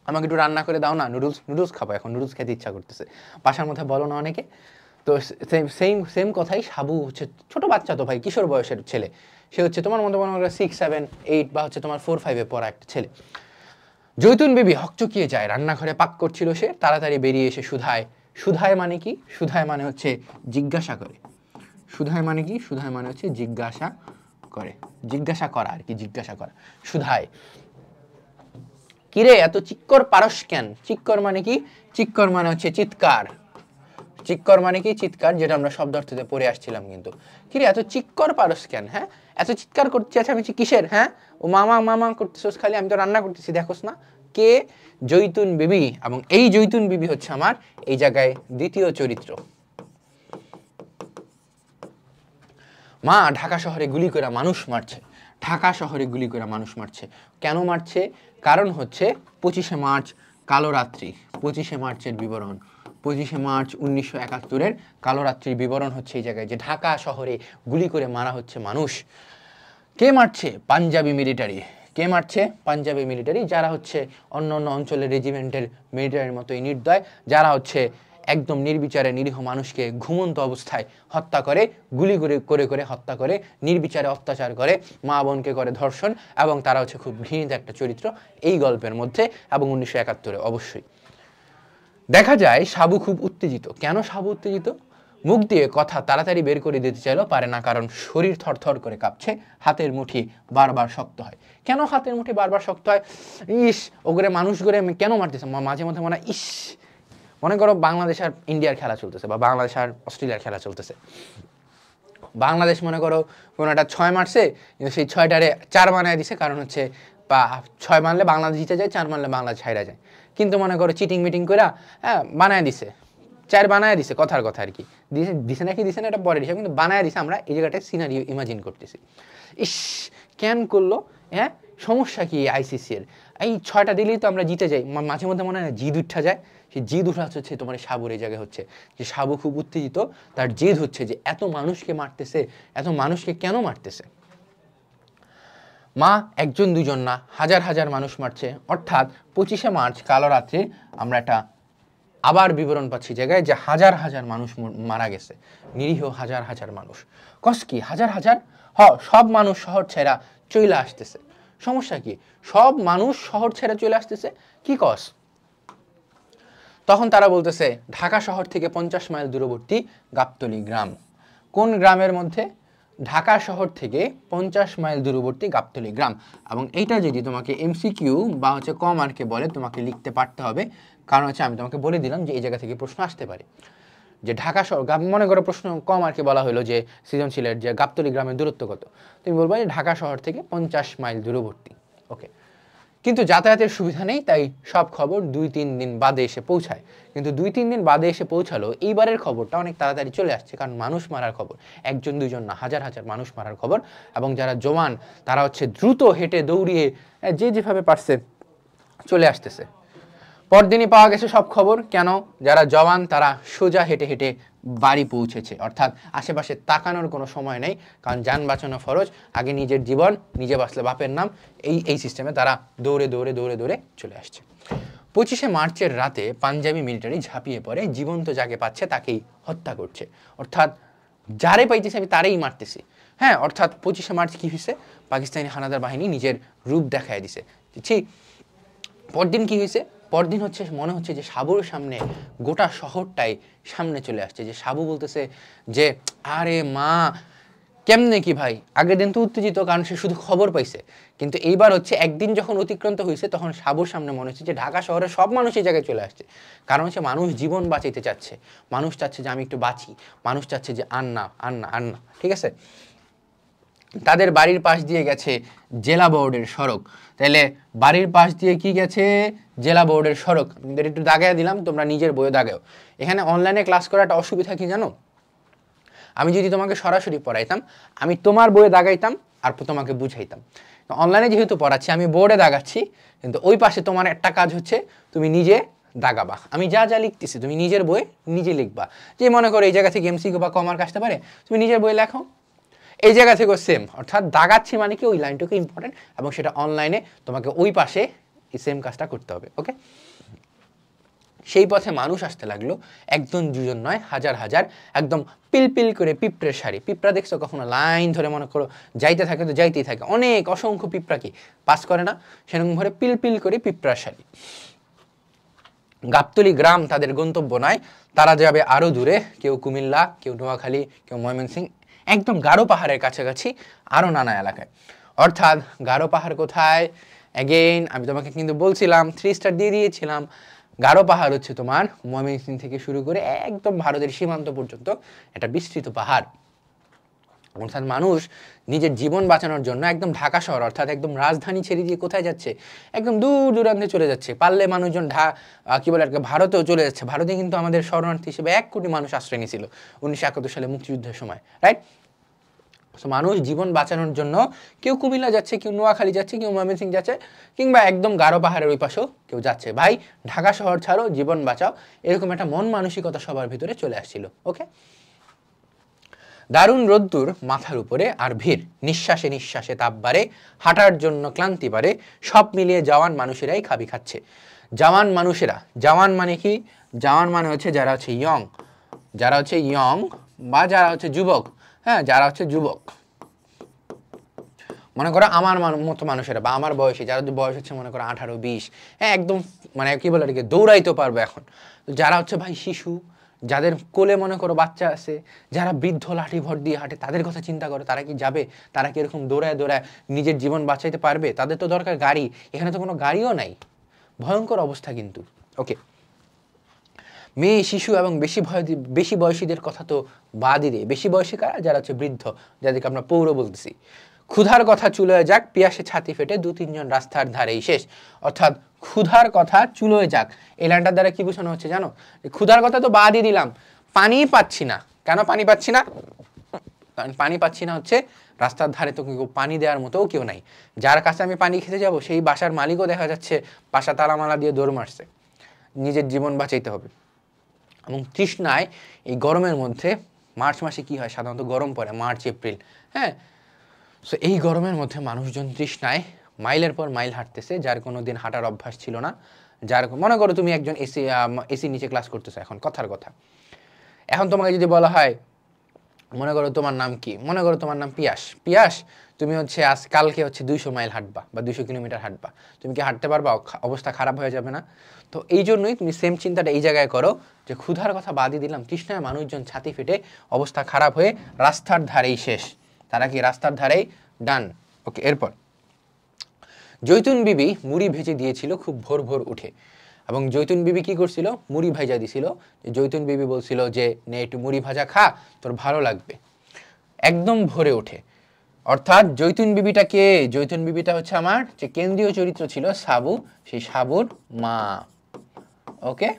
আমাকে একটু রান্না করে দাও না, নুডলস খাবো, এখন নুডলস খেতে ইচ্ছা করতেছে। বাসার মধ্যে বলো না অনেকে। তো সেম কথাই সাবু হচ্ছে ছোট বাচ্চা, তো ভাই কিশোর বয়সের ছেলে, সে হচ্ছে তোমার মধ্যে মনে করো 6, 7, 8 বা হচ্ছে তোমার 4, 5 পড়া একটা ছেলে। জৈতুন বিবি হকচকিয়ে যায়, রান্নাঘরে পাক করছিল সে, তাড়াতাড়ি বেরিয়ে এসে সুধায়। সুধায় মানে কি? সুধায় মানে হচ্ছে জিজ্ঞাসা করে। সুধায় মানে কি? সুধায় মানে হচ্ছে জিজ্ঞাসা করে, জিজ্ঞাসা করা আর কি, জিজ্ঞাসা করা। সুধায়, কিরে এত চিক্কর পারস কেন? চিক্কর মানে কি? চিক্কর মানে হচ্ছে চিৎকার। চিক্কর মানে কি? চিৎকার, যেটা আমরা শব্দার্থতে পড়ে আসছিলাম। কিন্তু কিরে এত চিক্কর পারস কেন? হ্যাঁ, এত চিৎকার করতে আছে আমি কিসের? হ্যাঁ, ও মামা মামা করতেছস খালি, আমি তো রান্না করতেছি, দেখোস না? কে? জৈতুন বিবি। এবং এই জৈতুন বিবি হচ্ছে আমার এই জায়গায় দ্বিতীয় চরিত্র। মা ঢাকা শহরে গুলি করে মানুষ মারছে। ঢাকা শহরে গুলি করে মানুষ মারছে। কেন মারছে? কারণ হচ্ছে 25শে মার্চ কালো রাত্রি। 25শে মার্চের বিবরণ, 25শে মার্চ 1971-এর কালো রাত্রির বিবরণ হচ্ছে এই জায়গায়, যে ঢাকা শহরে গুলি করে মারা হচ্ছে মানুষ। কে মারছে? পাঞ্জাবি মিলিটারি। কে মারছে? পাঞ্জাবি মিলিটারি, যারা হচ্ছে অন্য অন্য অঞ্চলের রেজিমেন্টের মিলিটারির মতোই নির্দয়, যারা হচ্ছে একদম নির্বিচারে নিরীহ মানুষকে ঘুমন্ত অবস্থায় হত্যা করে, গুলি করে করে হত্যা করে, নির্বিচারে অত্যাচার করে, মা বোনকে করে ধর্ষণ, এবং তারা হচ্ছে খুব ঘৃণিত একটা চরিত্র এই গল্পের মধ্যে। এবং 1971-এ অবশ্যই দেখা যায় সাবু খুব উত্তেজিত। কেন সাবু উত্তেজিত? মুখ দিয়ে কথা তাড়াতাড়ি বের করে দিতে চাইলেও পারে না, কারণ শরীর থরথর করে কাঁপছে, হাতের মুঠি বারবার শক্ত হয়। কেন হাতের মুঠি বারবার শক্ত হয়? ইস, ওগুলো মানুষ করে কেন মারতেছে? মাঝে মধ্যে মনে হয় ইস, মনে করো বাংলাদেশ আর ইন্ডিয়ার খেলা চলতেছে, বা বাংলাদেশ আর অস্ট্রেলিয়ার খেলা চলতেছে। বাংলাদেশ মনে করো কোনো একটা 6 মারছে, কিন্তু সেই 6টারে 4 বানায় দিছে, কারণ হচ্ছে বা 6 মারলে বাংলাদেশ জিতে যায়, 4 মারলে বাংলাদেশ হাইরা যায়। কিন্তু মনে করো চিটিং মিটিং করে বানায় দিছে, 4 বানায় দিছে, কথার কথা আর কি, দিছে নাকি দিছে না এটা পরের হিসাব, কিন্তু বানায় দিছে। আমরা এই জায়গাটায় সিনারিও ইমাজিন করতেছি, ইস কেন করলো, হ্যাঁ সমস্যা কি আইসিসি এর? এই 6টা দিলেই তো আমরা জিতে যাই। মাঝে মধ্যে মনে হয় জিদ উঠা যায়। সেই জিদ উঠা হচ্ছে তোমার সাবুর এই জায়গায় হচ্ছে যে সাবু খুব উত্তেজিত, তার জেদ হচ্ছে যে এত মানুষকে মারতেছে, এত মানুষকে কেন মারতেছে? মা একজন দুজন না, হাজার হাজার মানুষ মারছে। অর্থাৎ 25শে মার্চ কালো রাত্রি আমরা একটা আবার বিবরণ পাচ্ছি জায়গায়, যে হাজার হাজার মানুষ মারা গেছে, নিরীহ হাজার হাজার মানুষ। কস কি হাজার হাজার? সব মানুষ শহর ছেড়া চলে আসতেছে। সমস্যা কি? সব মানুষ শহর ছেড়ে চলে আসতেছে, কি কস? তখন তারা বলতেছে ঢাকা শহর থেকে 50 মাইল দূরবর্তী গাবতলী গ্রাম। কোন গ্রামের মধ্যে? ঢাকা শহর থেকে 50 মাইল দূরবর্তী গাবতলী গ্রাম। এবং এইটা যদি তোমাকে এমসিকিউ বা হচ্ছে ক মার্কে বলে, তোমাকে লিখতে পারতে হবে, কারণ হচ্ছে আমি তোমাকে বলে দিলাম যে এই জায়গা থেকে প্রশ্ন আসতে পারে। যে ঢাকা শহর, মনে করো প্রশ্ন ক মার্কে বলা হলো যে সৃজনশীলের যে গাবতলী গ্রামের দূরত্ব কত, তুমি বলবো যে ঢাকা শহর থেকে 50 মাইল দূরবর্তী। ওকে, কিন্তু যাতায়াতের সুবিধা নেই, তাই সব খবর 2-3 দিন বাদে এসে পৌঁছায়। কিন্তু 2-3 দিন বাদে এসে পৌঁছালো, এইবারের খবরটা অনেক তাড়াতাড়ি চলে আসছে, কারণ মানুষ মারার খবর, একজন দুজন না, হাজার হাজার মানুষ মারার খবর। এবং যারা জওয়ান তারা হচ্ছে দ্রুত হেঁটে দৌড়িয়ে যে যেভাবে পারছে চলে আসতেছে। পরদিনই পাওয়া গেছে সব খবর। কেন? যারা জওয়ান তারা সোজা হেঁটে হেঁটে বাড়ি পৌঁছেছে, অর্থাৎ আশেপাশে তাকানোর কোনো সময় নেই, কারণ যান বাঁচানো ফরজ, আগে নিজের জীবন, নিজে বাঁচলে বাপের নাম, এই সিস্টেমে তারা দৌড়ে দৌড়ে দৌড়ে দৌড়ে চলে আসছে। 25শে মার্চের রাতে পাঞ্জাবি মিলিটারি ঝাঁপিয়ে পড়ে, জীবন্ত যাকে পাচ্ছে তাকেই হত্যা করছে। অর্থাৎ যারে পাইতেছে আমি তারেই মারতেছি। হ্যাঁ, অর্থাৎ 25শে মার্চ কি হয়েছে? পাকিস্তানি হানাদার বাহিনী নিজের রূপ দেখায় দিছে। ঠিক পরদিন কি হয়েছে? পরদিন হচ্ছে মনে হচ্ছে যে সাবুর সামনে গোটা শহরটাই সামনে চলে আসছে, যে সাবু বলতেছে যে আরে মা কেমনে কি ভাই? আগের দিন তো উত্তেজিত, কারণ সে শুধু খবর পাইছে, কিন্তু এইবার হচ্ছে একদিন যখন অতিক্রান্ত হয়েছে তখন সাবুর সামনে মনে হচ্ছে যে ঢাকা শহরের সব মানুষ এই জায়গায় চলে আসছে। কারণ হচ্ছে মানুষ জীবন বাঁচাইতে চাচ্ছে, মানুষ চাচ্ছে যে আমি একটু বাঁচি, মানুষ চাচ্ছে যে আর না আর না আর না, ঠিক আছে। তাদের বাড়ির পাশ দিয়ে গেছে জেলা বোর্ডের সড়ক। তাহলে বাড়ির পাশ দিয়ে কি গেছে? জেলা বোর্ডের সড়ক। আমি একটু দাগায় দিলাম, তোমরা নিজের বইয়ে দাগাও। এখানে অনলাইনে ক্লাস করাটা অসুবিধা কি জানো? আমি যদি তোমাকে সরাসরি পড়াইতাম, আমি তোমার বইয়ে দাগাইতাম আর তোমাকে বুঝাইতাম। অনলাইনে যেহেতু পড়াচ্ছি, আমি বোর্ডে দাগাচ্ছি, কিন্তু ওই পাশে তোমার একটা কাজ হচ্ছে তুমি নিজে দাগাবা। আমি যা যা লিখতেছি তুমি নিজের বইয়ে নিজে লিখবা। যে মনে করো এই জায়গা থেকে এমসিকিউ বা কমার্ক আসতে পারে, তুমি নিজের বইয়ে লেখো। এই জায়গা থেকেও সেম, অর্থাৎ দাগাচ্ছি মানে কি ওই লাইনটুকু ইম্পর্টেন্ট, এবং সেটা অনলাইনে তোমাকে ওই পাশে এই সেম কাজটা করতে হবে। ওকে, সেই পথে মানুষ আসতে লাগলো, একজন দুজন নয়, হাজার হাজার, একদম পিলপিল করে পিঁপড়ের সারি। পিঁপড়া দেখছো কখনো? লাইন ধরে মনে করো যাইতে থাকে, তো যাইতেই থাকে, অনেক অসংখ্য পিঁপড়া কি পাস করে না? সেরকম ভরে পিলপিল করে পিঁপড়ার সারি। গাবতলী গ্রাম তাদের গন্তব্য নয়, তারা যাবে আরো দূরে, কেউ কুমিল্লা, কেউ নোয়াখালী, কেউ ময়মনসিংহ, একদম গারো পাহাড়ের কাছাকাছি আরো নানা এলাকায়। অর্থাৎ গারো পাহাড় কোথায়? অ্যাগেইন আমি তোমাকে কিন্তু বলছিলাম, 3 স্টার দিয়ে দিয়েছিলাম। গারো পাহাড় হচ্ছে তোমার ময়মনসিংহ থেকে শুরু করে একদম ভারতের সীমান্ত পর্যন্ত একটা বিস্তৃত পাহাড়। অর্থাৎ মানুষ নিজের জীবন বাঁচানোর জন্য একদম ঢাকা শহর অর্থাৎ একদম রাজধানী ছেড়ে দিয়ে কোথায় যাচ্ছে? একদম দূর দূরান্তে চলে যাচ্ছে। পারলে মানুষজন কি বলে আর কি, ভারতেও চলে যাচ্ছে। ভারতে কিন্তু আমাদের শরণার্থী হিসেবে 1 কোটি মানুষ আশ্রয় নিয়েছিল 1971 সালে মুক্তিযুদ্ধের সময়, রাইট? মানুষ জীবন বাঁচানোর জন্য কেউ কুমিল্লা যাচ্ছে, কেউ নোয়াখালী যাচ্ছে, কেউ ময়মনসিংহ যাচ্ছে, কিংবা একদম গারো পাহাড়ের ওই পাশেও কেউ যাচ্ছে। ভাই ঢাকা শহর ছাড়ো, জীবন বাঁচাও, এরকম একটা মন মানসিকতা সবার ভিতরে চলে আসছিল। ওকে, দারুণ রোদ্দুর মাথার উপরে আর ভিড়, নিঃশ্বাসে নিঃশ্বাসে তাপ বাড়ে, হাঁটার জন্য ক্লান্তি বাড়ে, সব মিলিয়ে জওয়ান মানুষেরাই খাবি খাচ্ছে। জওয়ান মানুষেরা, জওয়ান মানে কি? জওয়ান মানে হচ্ছে যারা হচ্ছে ইয়ং, যারা হচ্ছে ইয়ং বা যারা হচ্ছে যুবক, হ্যাঁ, যারা হচ্ছে যুবক, মনে করো আমার মতো মানুষেরা বা আমার বয়সী, যারা বয়স হচ্ছে মনে করো 18-20, হ্যাঁ, একদম মানে কি বলে আর কি, দৌড়াইতে পারবে এখন। যারা হচ্ছে ভাই শিশু, যাদের কোলে মনে করো বাচ্চা আছে, যারা বৃদ্ধ লাঠি ভর দিয়ে হাঁটে, তাদের কথা চিন্তা করো, তারা কি যাবে? তারা কি এরকম দৌড়ায় দৌড়ায় নিজের জীবন বাঁচাইতে পারবে? তাদের তো দরকার গাড়ি, এখানে তো কোনো গাড়িও নাই, ভয়ঙ্কর অবস্থা কিন্তু। ওকে, মেয়ে, শিশু এবং বেশি বয়সীদের কথা তো বাদই দে। বেশি বয়সী কারা? যারা হচ্ছে বৃদ্ধ, যাদেরকে আমরা পৌর বলতেছি। ক্ষুধার কথা চুলোয় যাক, পিয়াসে ছাতি ফেটে 2-3 জন রাস্তার ধারেই শেষ। অর্থাৎ ক্ষুধার কথা চুলোয় যাক, এই লাইনটার দ্বারা কি বোঝানো হচ্ছে জানো? ক্ষুধার কথা তো বাদই দিলাম, পানি পাচ্ছি না। কেন পানি পাচ্ছি না? কারণ পানি পাচ্ছি না হচ্ছে রাস্তার ধারে তো কেউ পানি দেওয়ার মতোও কেউ নাই। যার কাছে আমি পানি খেতে যাব সেই বাসার মালিকও দেখা যাচ্ছে বাসা তালামালা দিয়ে দৌড় মারছে, নিজের জীবন বাঁচাইতে হবে। এবং তৃষ্ণায় এই গরমের মধ্যে, মার্চ মাসে কি হয় সাধারণত, গরম পড়ে মার্চ এপ্রিল, হ্যাঁ। সো এই গরমের মধ্যে মানুষজন তৃষ্ণায় মাইলের পর মাইল হাঁটতেছে, যার কোনো দিন হাঁটার অভ্যাস ছিল না। যার মনে করো তুমি একজন এসি নিচে ক্লাস করতেছো, এখন কথার কথা, এখন তোমাকে যদি বলা হয় মনে করো তোমার নাম কি, মনে করো তোমার নাম পিয়াস, পিয়াস তুমি হচ্ছে কালকে হচ্ছে 200 মাইল হাঁটবা বা 200 কিলোমিটার হাঁটবা, তুমি কি হাঁটতে পারবা? অবস্থা খারাপ হয়ে যাবে না? তো এই জন্যই তুমি সেম চিন্তাটা এই জায়গায় করো যে ক্ষুধার কথা বাদই দিলাম, তৃষ্ণায় মানুষজন ছাতি ফেটে অবস্থা খারাপ হয়ে রাস্তার ধারেই শেষ। তারা কি রাস্তার ধারেই? ডান। ওকে, এরপর জৈতুন বিবি মুড়ি ভেজে দিয়েছিল খুব ভোর ভোর উঠে। এবং জৈতুন বিবি কি করছিল? মুড়ি ভাজা দিছিল। জৈতুন বিবি বলছিল যে নে একটু মুড়ি ভাজা খা, তোর ভালো লাগবে, একদম ভোরে ওঠে। অর্থাৎ জৈতুন বিবিটা কে? জৈতুন বিবিটা হচ্ছে আমার যে কেন্দ্রীয় চরিত্র ছিল সাবু, সেই সাবুর মা। ওকে,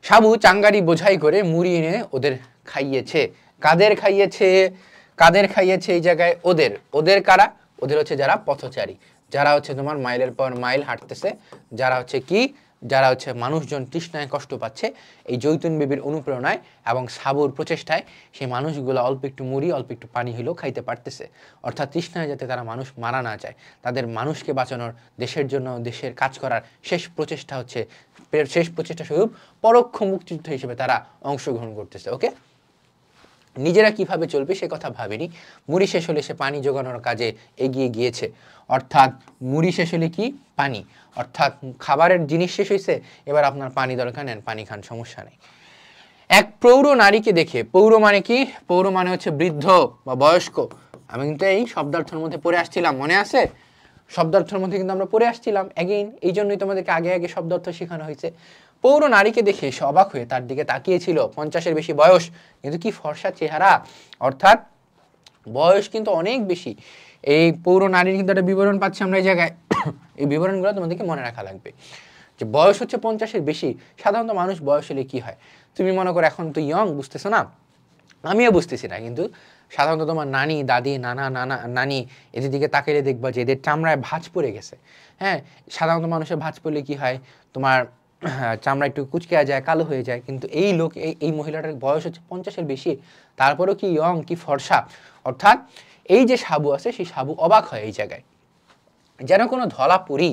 সাবু চাঙ্গারি বোঝাই করে মুড়ি এনে ওদের খাইয়েছে। কাদের খাইয়েছে? কাদের খাইয়েছে এই জায়গায়? ওদের। ওদের কারা? ওদের হচ্ছে যারা পথচারী, যারা হচ্ছে তোমার মাইলের পর মাইল হাঁটতেছে, যারা হচ্ছে কি, যারা হচ্ছে মানুষজন তৃষ্ণায় কষ্ট পাচ্ছে, এই জৈতুন বিবির অনুপ্রেরণায় এবং সাবুর প্রচেষ্টায় সেই মানুষগুলো অল্প একটু মুড়ি, অল্প একটু পানি হলেও খাইতে পারতেছে। অর্থাৎ তৃষ্ণায় যাতে তারা মানুষ মারা না যায়, তাদের মানুষকে বাঁচানোর, দেশের জন্য দেশের কাজ করার শেষ প্রচেষ্টা স্বরূপ পরোক্ষ মুক্তিযুদ্ধ হিসেবে তারা অংশগ্রহণ করতেছে। ওকে, নিজেরা কিভাবে চলবে সে কথা ভাবেনি, মুড়ি শেষ হলে সে পানি জোগানোর কাজে এগিয়ে গিয়েছে। অর্থাৎ মুড়ি শেষ হলে কি? পানি। অর্থাৎ খাবারের জিনিস শেষ হয়েছে, এবার আপনার পানি দরকার, নেন পানি খান, সমস্যা নেই। এক প্রৌঢ় নারীকে দেখে, প্রৌঢ় মানে কি? প্রৌঢ় মানে হচ্ছে বৃদ্ধ বা বয়স্ক। আমি কিন্তু এই শব্দার্থের মধ্যে পড়ে আসছিলাম, মনে আছে? শব্দার্থের মধ্যে কিন্তু আমরা পড়ে আসছিলাম এগেইন, এই জন্যই তোমাদেরকে আগে আগে শব্দার্থ শেখানো হয়েছে। প্রৌঢ় নারীকে দেখে সে অবাক হয়ে তার দিকে তাকিয়েছিল। 50-এর বেশি বয়স, কিন্তু কি ফর্সা চেহারা, অর্থাৎ বয়স কিন্তু অনেক বেশি। এই প্রৌঢ় নারীর কিন্তু একটা বিবরণ পাচ্ছি আমরা এই জায়গায়। এই বিবরণগুলো তোমাদেরকে মনে রাখা লাগবে, যে বয়স হচ্ছে 50-এর বেশি। সাধারণত মানুষ বয়স হলে কি হয়? তুমি মনে করো এখন তো ইয়ং, বুঝতেছো না? আমিও বুঝতেছি না, কিন্তু সাধারণত তোমার নানি, দাদি, নানি এদের দিকে তাকাইলে দেখবা যে এদের চামড়ায় ভাঁজ পড়ে গেছে। হ্যাঁ, সাধারণত মানুষের ভাঁজ পড়লে কি হয়? তোমার চামড়া একটু কুচকে যায়, কালো হয়ে যায়। কিন্তু এই লোক, এই মহিলাটার বয়স হচ্ছে 50-এর বেশি, তারপরেও কি ইয়ং, কি ফর্সা। অর্থাৎ এই যে সাবু আছে, সেই সাবু অবাক হয় এই জায়গায়, যেন কোনো ধলা পরি।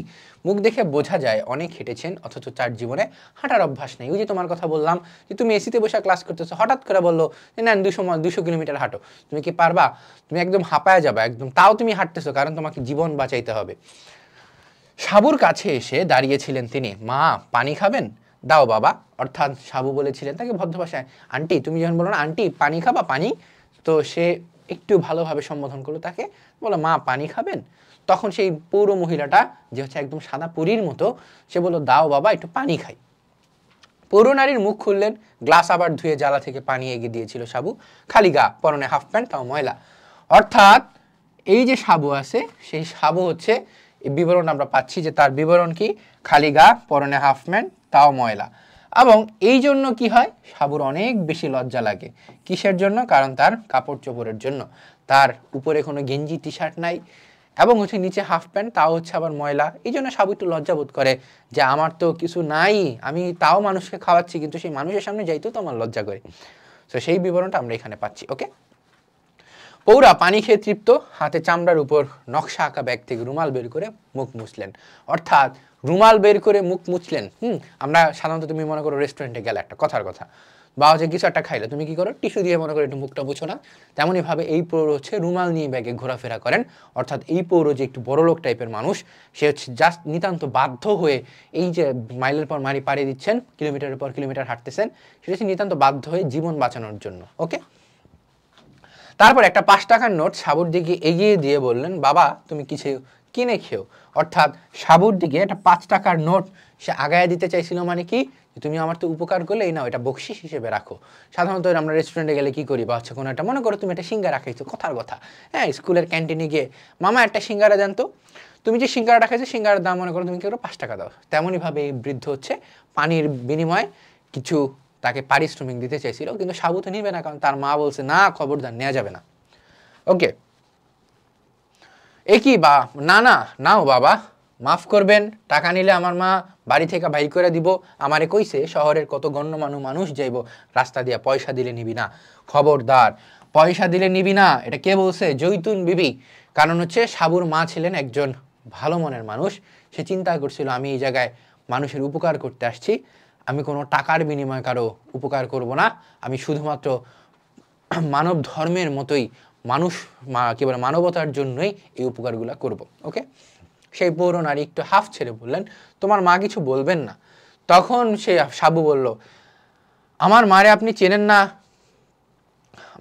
মুখ দেখে বোঝা যায় অনেক হেঁটেছেন, অথচ তার জীবনে হাঁটার অভ্যাস নেই। ওই যে তোমার কথা বললাম যে তুমি এসিতে বসে ক্লাস করতেছো, হঠাৎ করে বললো যে না 200 কিলোমিটার হাঁটো, তুমি কি পারবা? তুমি একদম হাঁপায়া যাবে একদম, তাও তুমি হাঁটতেছো, কারণ তোমাকে জীবন বাঁচাইতে হবে। সাবুর কাছে এসে দাঁড়িয়েছিলেন তিনি। মা, পানি খাবেন? দাও বাবা। অর্থাৎ সাবু বলেছিলেন তাকে ভদ্র ভাষায় আন্টি। তুমি যখন বলো না আন্টি পানি খাবা, পানি, তো সে একটু ভালোভাবে সম্বোধন করলো তাকে, বলো মা পানি খাবেন। তখন সেই পৌর মহিলাটা, যে হচ্ছে একদম সাদা পুরীর মতো, সে বললো দাও বাবা, একটু পানি খাই। পৌর নারীর মুখ খুললেন, গ্লাস আবার ধুয়ে জ্বালা থেকে পানি এগিয়ে দিয়েছিল সাবু। খালি গা, পরনে হাফ প্যান্ট, তাও ময়লা। অর্থাৎ এই যে সাবু আছে, সেই সাবু হচ্ছে, এই বিবরণ আমরা পাচ্ছি যে তার বিবরণ কি? খালি গা, পরনে হাফ প্যান্ট, তাও ময়লা। এবং এই জন্য কি হয়? সাবুর অনেক বেশি লজ্জা লাগে। কিসের জন্য? কারণ তার কাপড় চোপড়ের জন্য। তার উপরে কোনো গেঞ্জি টি শার্ট নাই, এবং হচ্ছে নিচে হাফ প্যান্ট, তাও হচ্ছে আবার ময়লা। এই জন্য সাবু একটু লজ্জা বোধ করে যে আমার তো কিছু নাই, আমি তাও মানুষকে খাওয়াচ্ছি, কিন্তু সেই মানুষের সামনে যাইতেও তো আমার লজ্জা করে। তো সেই বিবরণটা আমরা এখানে পাচ্ছি। ওকে, পৌরা পানি খেয়ে তৃপ্ত, হাতে চামড়ার উপর নকশা আঁকা ব্যাগ থেকে রুমাল বের করে মুখ মুছলেন। অর্থাৎ রুমাল বের করে মুখ মুছলেন। আমরা সাধারণত, তুমি মনে করো রেস্টুরেন্টে গেলে, একটা কথার কথা, বা হচ্ছে কিছু একটা খাইলে, তুমি কি করো? টিস্যু দিয়ে মনে করো একটু মুখটা মুছো না? তেমনই ভাবে এই পৌর হচ্ছে রুমাল নিয়ে ব্যাগে ঘোরাফেরা করেন। অর্থাৎ এই পৌর যে একটু বড়লোক টাইপের মানুষ, সে হচ্ছে জাস্ট নিতান্ত বাধ্য হয়ে, এই যে মাইলের পর মাইল পাড়ি দিচ্ছেন, কিলোমিটারের পর কিলোমিটার হাঁটতেছেন, সেটা হচ্ছে নিতান্ত বাধ্য হয়ে জীবন বাঁচানোর জন্য। ওকে, তারপর একটা 5 টাকার নোট সাবুর দিকে এগিয়ে দিয়ে বললেন, বাবা তুমি কিছু কিনে খেও। অর্থাৎ সাবুর দিকে একটা 5 টাকার নোট সে আগায় দিতে চাইছিল, মানে কি? তুমি আমার তো উপকার করলে, এই নাও, এটা বকশিস হিসেবে রাখো। সাধারণত আমরা রেস্টুরেন্টে গেলে কি করি? বা হচ্ছে কোনো একটা, মনে করো তুমি একটা সিঙ্গারা খাইছো, কথার কথা, হ্যাঁ, স্কুলের ক্যান্টিনে গিয়ে মামা একটা সিঙ্গারা দেন তো। তুমি যে সিঙ্গারাটা খাইছো, সিঙ্গারার দাম মনে করো তুমি কি করো? 5 টাকা দাও। তেমনইভাবে এই বৃদ্ধ হচ্ছে পানির বিনিময়ে কিছু তাকে পারিশ্রমিক দিতে চাইছিল, কিন্তু সাবু তো নিবে না, কারণ তার মা বলছে না, খবরদার, নেওয়া যাবে না। ওকে, একই বা না না, নাও বাবা, মাফ করবেন, টাকা নিলে আমার মা বাড়ি থেকে বাই করে দিব। আমারে কইছে শহরের কত গণ্যমান্য মানুষ যাইব, রাস্তা দিয়া পয়সা দিলে নিবি না। খবরদার, পয়সা দিলে নিবি না। এটা কে বলছে? জৈতুন বিবি। কারণ হচ্ছে সাবুর মা ছিলেন একজন ভালো মনের মানুষ। সে চিন্তা করছিল আমি এই জায়গায় মানুষের উপকার করতে আসছি, আমি কোনো টাকার বিনিময়ে কারো উপকার করব না, আমি শুধুমাত্র মানব ধর্মের মতোই, মানুষ কি বলে, মানবতার জন্যই এই উপকারগুলো করব। ওকে, সেই পৌর নারী একটু হাফ ছেড়ে বললেন, তোমার মা কিছু বলবেন না? তখন সে সাবু বলল, আমার মারে আপনি চেনেন না?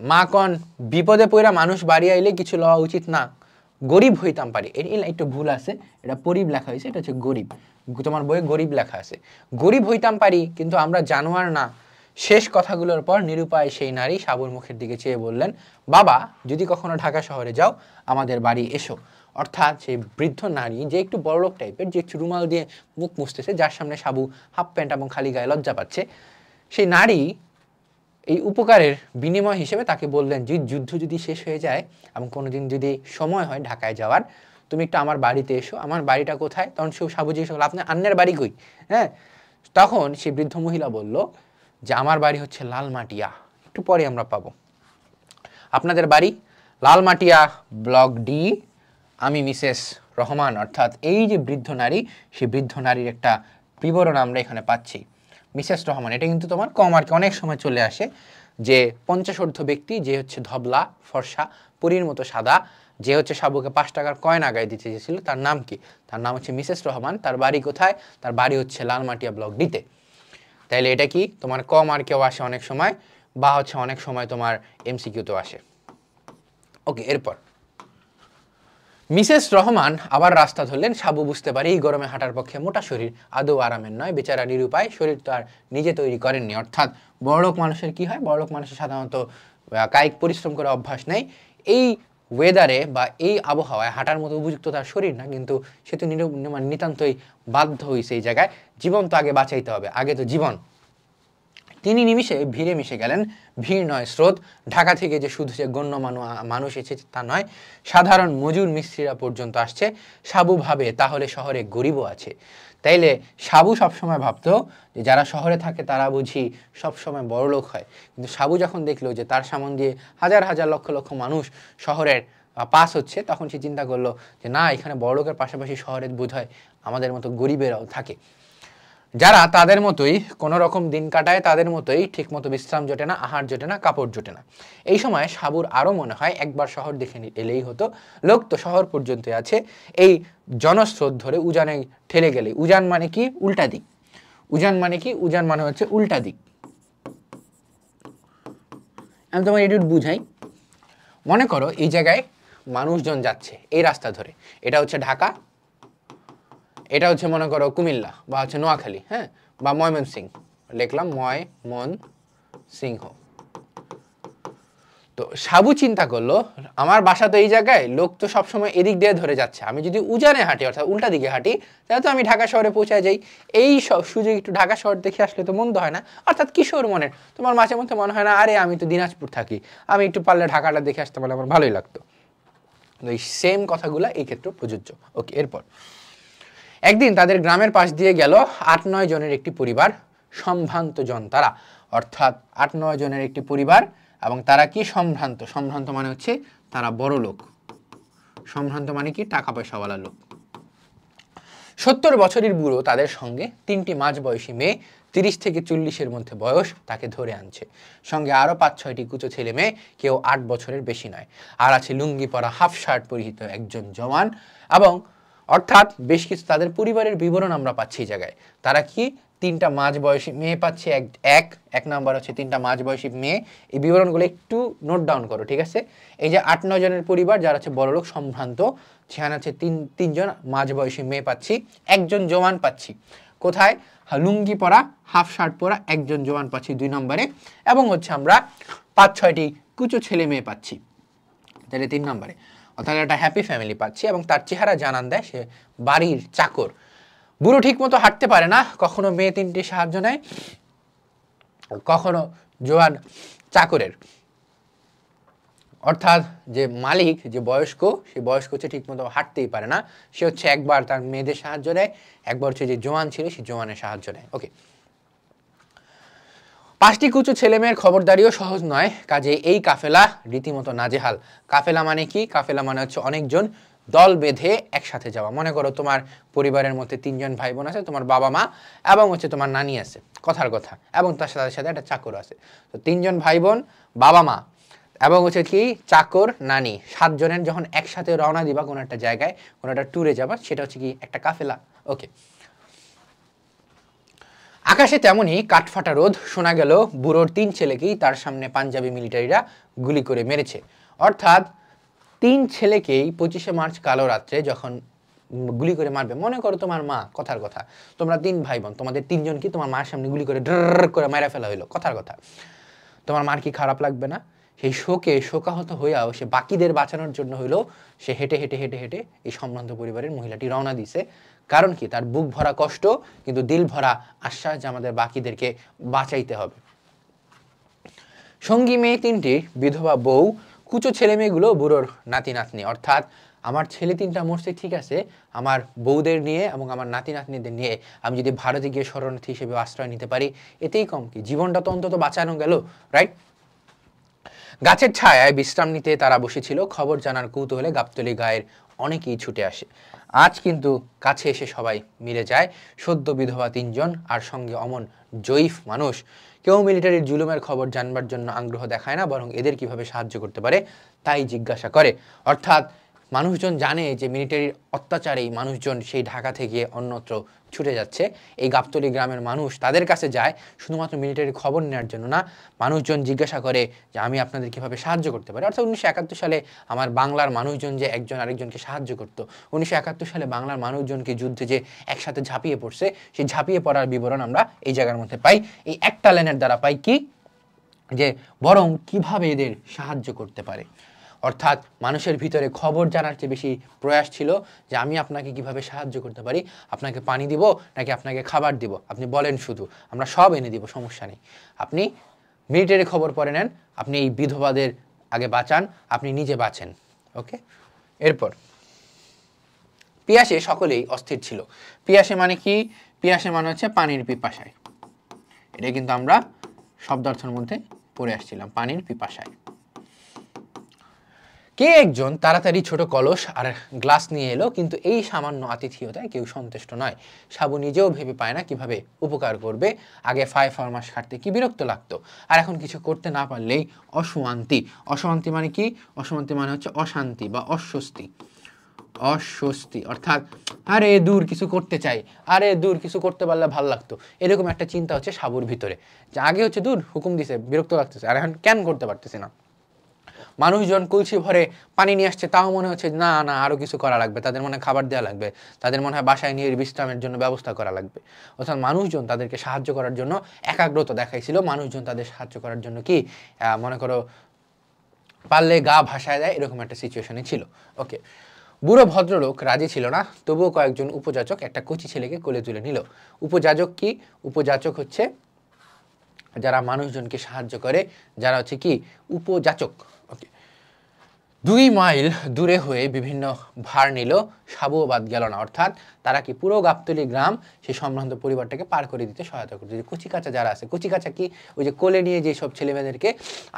মা কন বিপদে পড়া মানুষ বাড়ি আইলে কিছু লওয়া উচিত না, গরিব হইতাম পারি। এই একটু ভুল আছে, এটা পরিব লেখা হয়েছে, এটা হচ্ছে গরিব। তোমার বইয়ে গরিব লেখা আছে, গরিব হইতাম পারি, কিন্তু আমরা জানোয়ার না। শেষ কথাগুলোর পর নিরুপায় সেই নারী সাবুর মুখের দিকে চেয়ে বললেন, বাবা যদি কখনো ঢাকা শহরে যাও আমাদের বাড়ি এসো। অর্থাৎ সেই বৃদ্ধ নারী, যে একটু বড়লোক টাইপের, যে একটু রুমাল দিয়ে মুখ মুছতেছে, যার সামনে সাবু হাফ প্যান্ট এবং খালি গায়ে লজ্জা পাচ্ছে, সেই নারী এই উপকারের বিনিময় হিসেবে তাকে বললেন যে যুদ্ধ যদি শেষ হয়ে যায় এবং কোনোদিন যদি সময় হয় ঢাকায় যাওয়ার, তুমি একটু আমার বাড়িতে এসো। আমার বাড়িটা কোথায়? তখন সে সাবু জিজ্ঞেস করল, আপনার আন্নের বাড়ি কই? হ্যাঁ, তখন সেই বৃদ্ধ মহিলা বলল যে আমার বাড়ি হচ্ছে লালমাটিয়া, একটু পরে আমরা পাবো। আপনাদের বাড়ি? লালমাটিয়া, ব্লক ডি, আমি মিসেস রহমান। অর্থাৎ এই যে বৃদ্ধ নারী, সেই বৃদ্ধ নারীর একটা বিবরণ আমরা এখানে পাচ্ছি। মিসেস রহমান, এটা কিন্তু তোমার কম আর কি, অনেক সময় চলে আসে যে 50 ব্যক্তি, যে হচ্ছে ধবলা, ফর্সা, পুরীর মতো সাদা, যে হচ্ছে সাবুকে 5 টাকার কয়েন আগায় দিতে চেয়েছিল, তার নাম কি? তার নাম হচ্ছে মিসেস রহমান। তার বাড়ি কোথায়? তার বাড়ি হচ্ছে লালমাটিয়া ব্লক ডিতে। তাইলে এটা কি তোমার ক মার্কেও আসে অনেক সময়, বা হচ্ছে অনেক সময় তোমার এমসিকিউতেও আসে। ওকে, এরপর মিসেস রহমান আবার রাস্তা ধরলেন। সাবু বুঝতে পারে এই গরমে হাঁটার পক্ষে মোটা শরীর আদৌ আরামের নয়, বেচারা নিরুপায়, শরীর তো আর নিজে তৈরি করেননি। অর্থাৎ বড়লোক মানুষের কি হয়, বড়লোক মানুষের সাধারণত কায়িক পরিশ্রম করে অভ্যাস নেই, এই ওয়েদারে বা এই আবহাওয়ায় হাঁটার মতো উপযুক্ত তার শরীর না, কিন্তু সে তো নিতান্তই বাধ্য হয়েছে এই জায়গায়, জীবন তো আগে বাঁচাইতে হবে, আগে তো জীবন। তিনি নিমিষে ভিড়ে মিশে গেলেন। ভিড় নয়, স্রোত। ঢাকা থেকে যে শুধু যে গণ্যমান্য মানুষ এসেছে তা নয়, সাধারণ মজুর মিস্ত্রিরা পর্যন্ত আসছে। সাবু ভাবে তাহলে শহরে গরিবও আছে। তাইলে সাবু সবসময় ভাবতো যে যারা শহরে থাকে তারা বুঝি সবসময় বড়লোক হয়, কিন্তু সাবু যখন দেখলো যে তার সামনে দিয়ে হাজার হাজার লক্ষ লক্ষ মানুষ শহরের পাস হচ্ছে, তখন সে চিন্তা করলো যে না, এখানে বড়লোকের পাশাপাশি শহরে বোধ হয় আমাদের মতো গরিবেরাও থাকে, যারা তাদের মতোই কোনো রকম দিন কাটায়, তাদের মতোই ঠিকমতো বিশ্রাম জোটে না, আহার জোটে না, কাপড় জোটে না। এই সময় সাবুর আরও মনে হয় একবার শহর দেখে এলেই হতো, লোক তো শহর পর্যন্ত আছে, এই জনস্রোত ধরে উজানে ঠেলে গেলে। উজান মানে কি, উল্টা দিক। উজান মানে কি, উজান মানে হচ্ছে উল্টা দিক। আমি তোমার এটুকু বুঝাই। মনে করো এই জায়গায় মানুষজন যাচ্ছে এই রাস্তা ধরে, এটা হচ্ছে ঢাকা, এটা হচ্ছে মনে করো কুমিল্লা বা হচ্ছে নোয়াখালী, হ্যাঁ, বা ময়মনসিংহ, লিখলাম ময়মনসিংহ। তো সাবু চিন্তা করলো আমার বাসা তো এই জায়গায়, লোক তো সবসময় এদিক দিয়ে ধরে যাচ্ছে, আমি যদি উজানে হাঁটি অর্থাৎ উল্টা দিকে হাঁটি, তাহলে তো আমি ঢাকা শহরে পৌঁছায় যাই। এই সুযোগ একটু ঢাকা শহর দেখে আসলে তো মন্দ হয় না। অর্থাৎ কিশোর মনের, তোমার মাঝে মধ্যে মনে হয় না আরে আমি তো দিনাজপুর থাকি, আমি একটু পারলে ঢাকাটা দেখে আসতে পারলে আমার ভালোই লাগতো। এই সেম কথাগুলো এই ক্ষেত্রে প্রযোজ্য। ওকে, এরপর একদিন তাদের গ্রামের পাশ দিয়ে গেল ৮-৯ জনের একটি পরিবার, সম্ভ্রান্ত জন তারা, অর্থাৎ ৮-৯ জনের একটি পরিবার, এবং তারা কি সম্ভ্রান্ত। সম্ভ্রান্ত মানে হচ্ছে তারা বড় লোক, সম্ভ্রান্ত মানে কি টাকা পয়সাওয়ালা লোক। ৭০ বছরের বুড়ো তাদের সঙ্গে, 3টি মাঝবয়সী মেয়ে 30 থেকে 40-এর মধ্যে বয়স, তাকে ধরে আনছে। সঙ্গে আরো 5-6টি কুচো ছেলে মেয়ে, কেউ 8 বছরের বেশি নয়। আর আছে লুঙ্গি পরা, হাফ শার্ট পরিহিত একজন জওয়ান, এবং অর্থাৎ বেশ কিছু তাদের পরিবারের বিবরণ আমরা পাচ্ছি এই জায়গায়। তারা কি 3টা মাঝবয়সী মেয়ে পাচ্ছে, এক নাম্বার হচ্ছে 3টা মাঝবয়সী মেয়ে। এই বিবরণগুলো একটু নোট ডাউন করো, ঠিক আছে। এই যে 8-9 জনের পরিবার, যারা হচ্ছে বড়লোক সম্ভ্রান্ত, সেখানে হচ্ছে তিনজন মাঝবয়সী মেয়ে পাচ্ছি, একজন জওয়ান পাচ্ছি। কোথায়, লুঙ্গি পরা, হাফ শার্ট পরা একজন জওয়ান পাচ্ছি 2 নম্বরে, এবং হচ্ছে আমরা 5-6টি কুচো ছেলে মেয়ে পাচ্ছি, তাহলে 3 নম্বরে। অর্থাৎ একটা হ্যাপি ফ্যামিলি পাচ্ছি, এবং তার চেহারা জানান দেয় সে বাড়ির চাকর। বুড়ো ঠিক মতো হাঁটতে পারে না, কখনো মেয়ে 3টি সাহায্য নেয়, কখনো জোয়ান চাকরের। অর্থাৎ যে মালিক, যে বয়স্ক, সেই বয়স্ক হচ্ছে ঠিক মতো হাঁটতেই পারে না, সে হচ্ছে একবার তার মেয়েদের সাহায্য নেয়, একবার হচ্ছে যে জোয়ান ছিল সেই জোয়ানের সাহায্য নেয়। ওকে, 5টি কুচো ছেলে মেয়ের খবরদারিও সহজ নয়, কাজে এই কাফেলা রীতিমতো নাজেহাল। কাফেলা মানে কি, কাফেলা মানে হচ্ছে অনেকজন দল বেঁধে একসাথে যাওয়া। মনে করো তোমার পরিবারের মধ্যে 3 জন ভাই বোন আছে, তোমার বাবা মা এবং হচ্ছে তোমার নানি আছে, কথার কথা, এবং তার সাথে সাথে একটা চাকর আছে। তো 3 জন ভাই বোন, বাবা মা এবং হচ্ছে কি চাকর, নানি, 7 জনের যখন একসাথে রওনা দিবা কোনো একটা জায়গায়, কোনো একটা ট্যুরে যাবা, সেটা হচ্ছে কি একটা কাফেলা। ওকে, আকাশে তেমনই কাঠফাটা রোদ। শোনা গেল বুড়োর 3 ছেলেকেই তার সামনে পাঞ্জাবি মিলিটারিরা গুলি করে মেরেছে। অর্থাৎ 3 ছেলেকেই 25শে মার্চ কালো রাত্রে যখন গুলি করে মারবে, মনে করো তোমার মা, কথার কথা, তোমরা 3 ভাই বোন, তোমাদের 3 জন কি তোমার মার সামনে গুলি করে ড্র করে মেরে ফেলা হইলো, কথার কথা, তোমার মার কি খারাপ লাগবে না? সেই শোকে শোকাহত হইয়াও সে বাকিদের বাঁচানোর জন্য হইলো সে হেঁটে হেঁটে হেঁটে হেঁটে এই সম্ভ্রান্ত পরিবারের মহিলাটি রওনা দিছে। কারণ কি, তার বুক ভরা কষ্ট কিন্তু দিল ভরা আশ্বাস যে আমাদের বাকিদেরকে বাঁচাইতে হবে। সঙ্গী মেয়ে 3টি, বিধবা বউ, কুচো ছেলে মেয়েগুলো বুড়োর নাতি নাতনি। অর্থাৎ আমার ছেলে 3টা মরছে ঠিক আছে, আমার বউদের নিয়ে এবং আমার নাতি নাতনিদের নিয়ে আমি যদি ভারতে গিয়ে শরণার্থী হিসেবে আশ্রয় নিতে পারি, এতেই কম কি, জীবনটা তো অন্তত বাঁচানো গেল, রাইট? গাছের ছায়ায় বিশ্রাম নিতে তারা বসেছিল। খবর জানার কৌতূহলে গাবতলী গায়ের অনেকেই ছুটে আসে। আজ কিন্তু কাছে এসে সবাই মিলে যায়। সদ্য বিধবা 3 জন আর সঙ্গে অমন জয়ীফ মানুষ। কেউ মিলিটারির জুলুমের খবর জানবার জন্য আগ্রহ দেখায় না, বরং এদের কিভাবে সাহায্য করতে পারে তাই জিজ্ঞাসা করে। অর্থাৎ মানুষজন জানে যে মিলিটারির অত্যাচারেই মানুষজন সেই ঢাকা থেকে অন্যত্র ছুটে যাচ্ছে, এই গাবতলী গ্রামের মানুষ তাদের কাছে যায় শুধুমাত্র মিলিটারির খবর নেওয়ার জন্য না, মানুষজন জিজ্ঞাসা করে যে আমি আপনাদের কীভাবে সাহায্য করতে পারি। অর্থাৎ 1971 সালে আমার বাংলার মানুষজন যে একজন আরেকজনকে সাহায্য করত, 1971 সালে বাংলার মানুষজনকে যুদ্ধে যে একসাথে ঝাঁপিয়ে পড়ছে, সেই ঝাঁপিয়ে পড়ার বিবরণ আমরা এই জায়গার মধ্যে পাই। এই একটা লাইনের দ্বারা পাই কি, যে বরং কিভাবে এদের সাহায্য করতে পারে। অর্থাৎ মানুষের ভিতরে খবর জানার চেয়ে বেশি প্রয়াস ছিল যে আমি আপনাকে কিভাবে সাহায্য করতে পারি, আপনাকে পানি দিব নাকি আপনাকে খাবার দিব, আপনি বলেন, শুধু আমরা সব এনে দিব, সমস্যা নেই, আপনি মিলিটারি খবর পরে নেন, আপনি এই বিধবাদের আগে বাঁচান, আপনি নিজে বাঁচেন। ওকে, এরপর পিয়াসে সকলেই অস্থির ছিল। পিয়াসে মানে কি? পিয়াসে মানে হচ্ছে পানির পিপাসায়। এটা কিন্তু আমরা শব্দার্থের মধ্যে পড়ে আসছিলাম, পানির পিপাসায়। কে একজন তাড়াতাড়ি ছোট কলস আর গ্লাস নিয়ে এলো, কিন্তু এই সামান্য আতিথেয়তায় কেউ সন্তুষ্ট নয়। সাবু নিজেও ভেবে পায় না কিভাবে উপকার করবে। আগে ফরমাস খাটতে কি বিরক্ত লাগতো, আর এখন কিছু করতে না পারলেই অশান্তি। অশান্তি মানে কি? অশান্তি মানে হচ্ছে অশান্তি বা অস্বস্তি। অস্বস্তি অর্থাৎ আরে দূর কিছু করতে চাই, আরে দূর কিছু করতে পারলে ভাল লাগতো, এরকম একটা চিন্তা হচ্ছে সাবুর ভিতরে, যে আগে হচ্ছে দূর হুকুম দিছে, বিরক্ত লাগতেছে, আর এখন কেন করতে পারতেছি না। মানুষজন কলসি ভরে পানি নিয়ে আসছে, তাও মনে হচ্ছে না না আরো কিছু করা লাগবে, তাদের মনে হয় খাবার দেওয়া লাগবে, তাদের মনে হয় বাসায় নিয়ে বিশ্রামের জন্য ব্যবস্থা করা লাগবে। অর্থাৎ মানুষজন তাদেরকে সাহায্য করার জন্য একাগ্রতা দেখাইছিল। মানুষজন তাদের সাহায্য করার জন্য কি মনে করো পারলে গা ভাসায় দেয়, এরকম একটা সিচুয়েশনে ছিল। ওকে, বুড়ো ভদ্রলোক রাজি ছিল না, তবুও কয়েকজন উপযাচক একটা কচি ছেলেকে কোলে তুলে নিল। উপযাচক কি? উপযাচক হচ্ছে যারা মানুষজনকে সাহায্য করে, যারা হচ্ছে কি উপযাচক। ওকে, 2 মাইল দূরে হয়ে বিভিন্ন ভার নিল, সাবুও বাদ গেল না। অর্থাৎ তারা কি পুরো গাবতলী গ্রাম সেই সম্ভ্রান্ত পরিবারটাকে পার করে দিতে সহায়তা করছে। যে কচিকাচা যারা আছে, কচিকাচা কি ওই যে কোলে নিয়ে যে সব ছেলেমেয়েদেরকে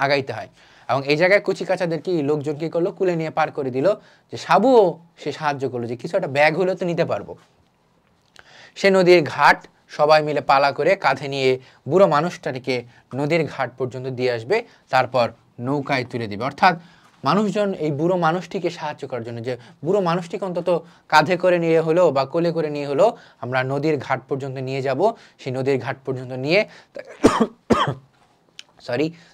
আগাইতে হয়, এবং এই জায়গায় কচিকাচাদেরকে লোকজন কি করলো, কোলে নিয়ে পার করে দিল। যে সাবুও সে সাহায্য করলো, যে কিছু একটা ব্যাগ হলেও তো নিতে পারবো। সে নদীর ঘাট সবাই মিলে পালা করে কাঁধে নিয়ে বুড়ো মানুষটাকে নদীর ঘাট পর্যন্ত দিয়ে আসবে, তারপর নৌকায় তুলে দিবে। অর্থাৎ মানুষজন এই বুড়ো মানুষটিকে সাহায্য করার জন্য, যে বুড়ো মানুষটিকে অন্তত কাঁধে করে নিয়ে হলো বা কোলে করে নিয়ে হলো আমরা নদীর ঘাট পর্যন্ত নিয়ে যাব। সেই নদীর ঘাট পর্যন্ত নিয়ে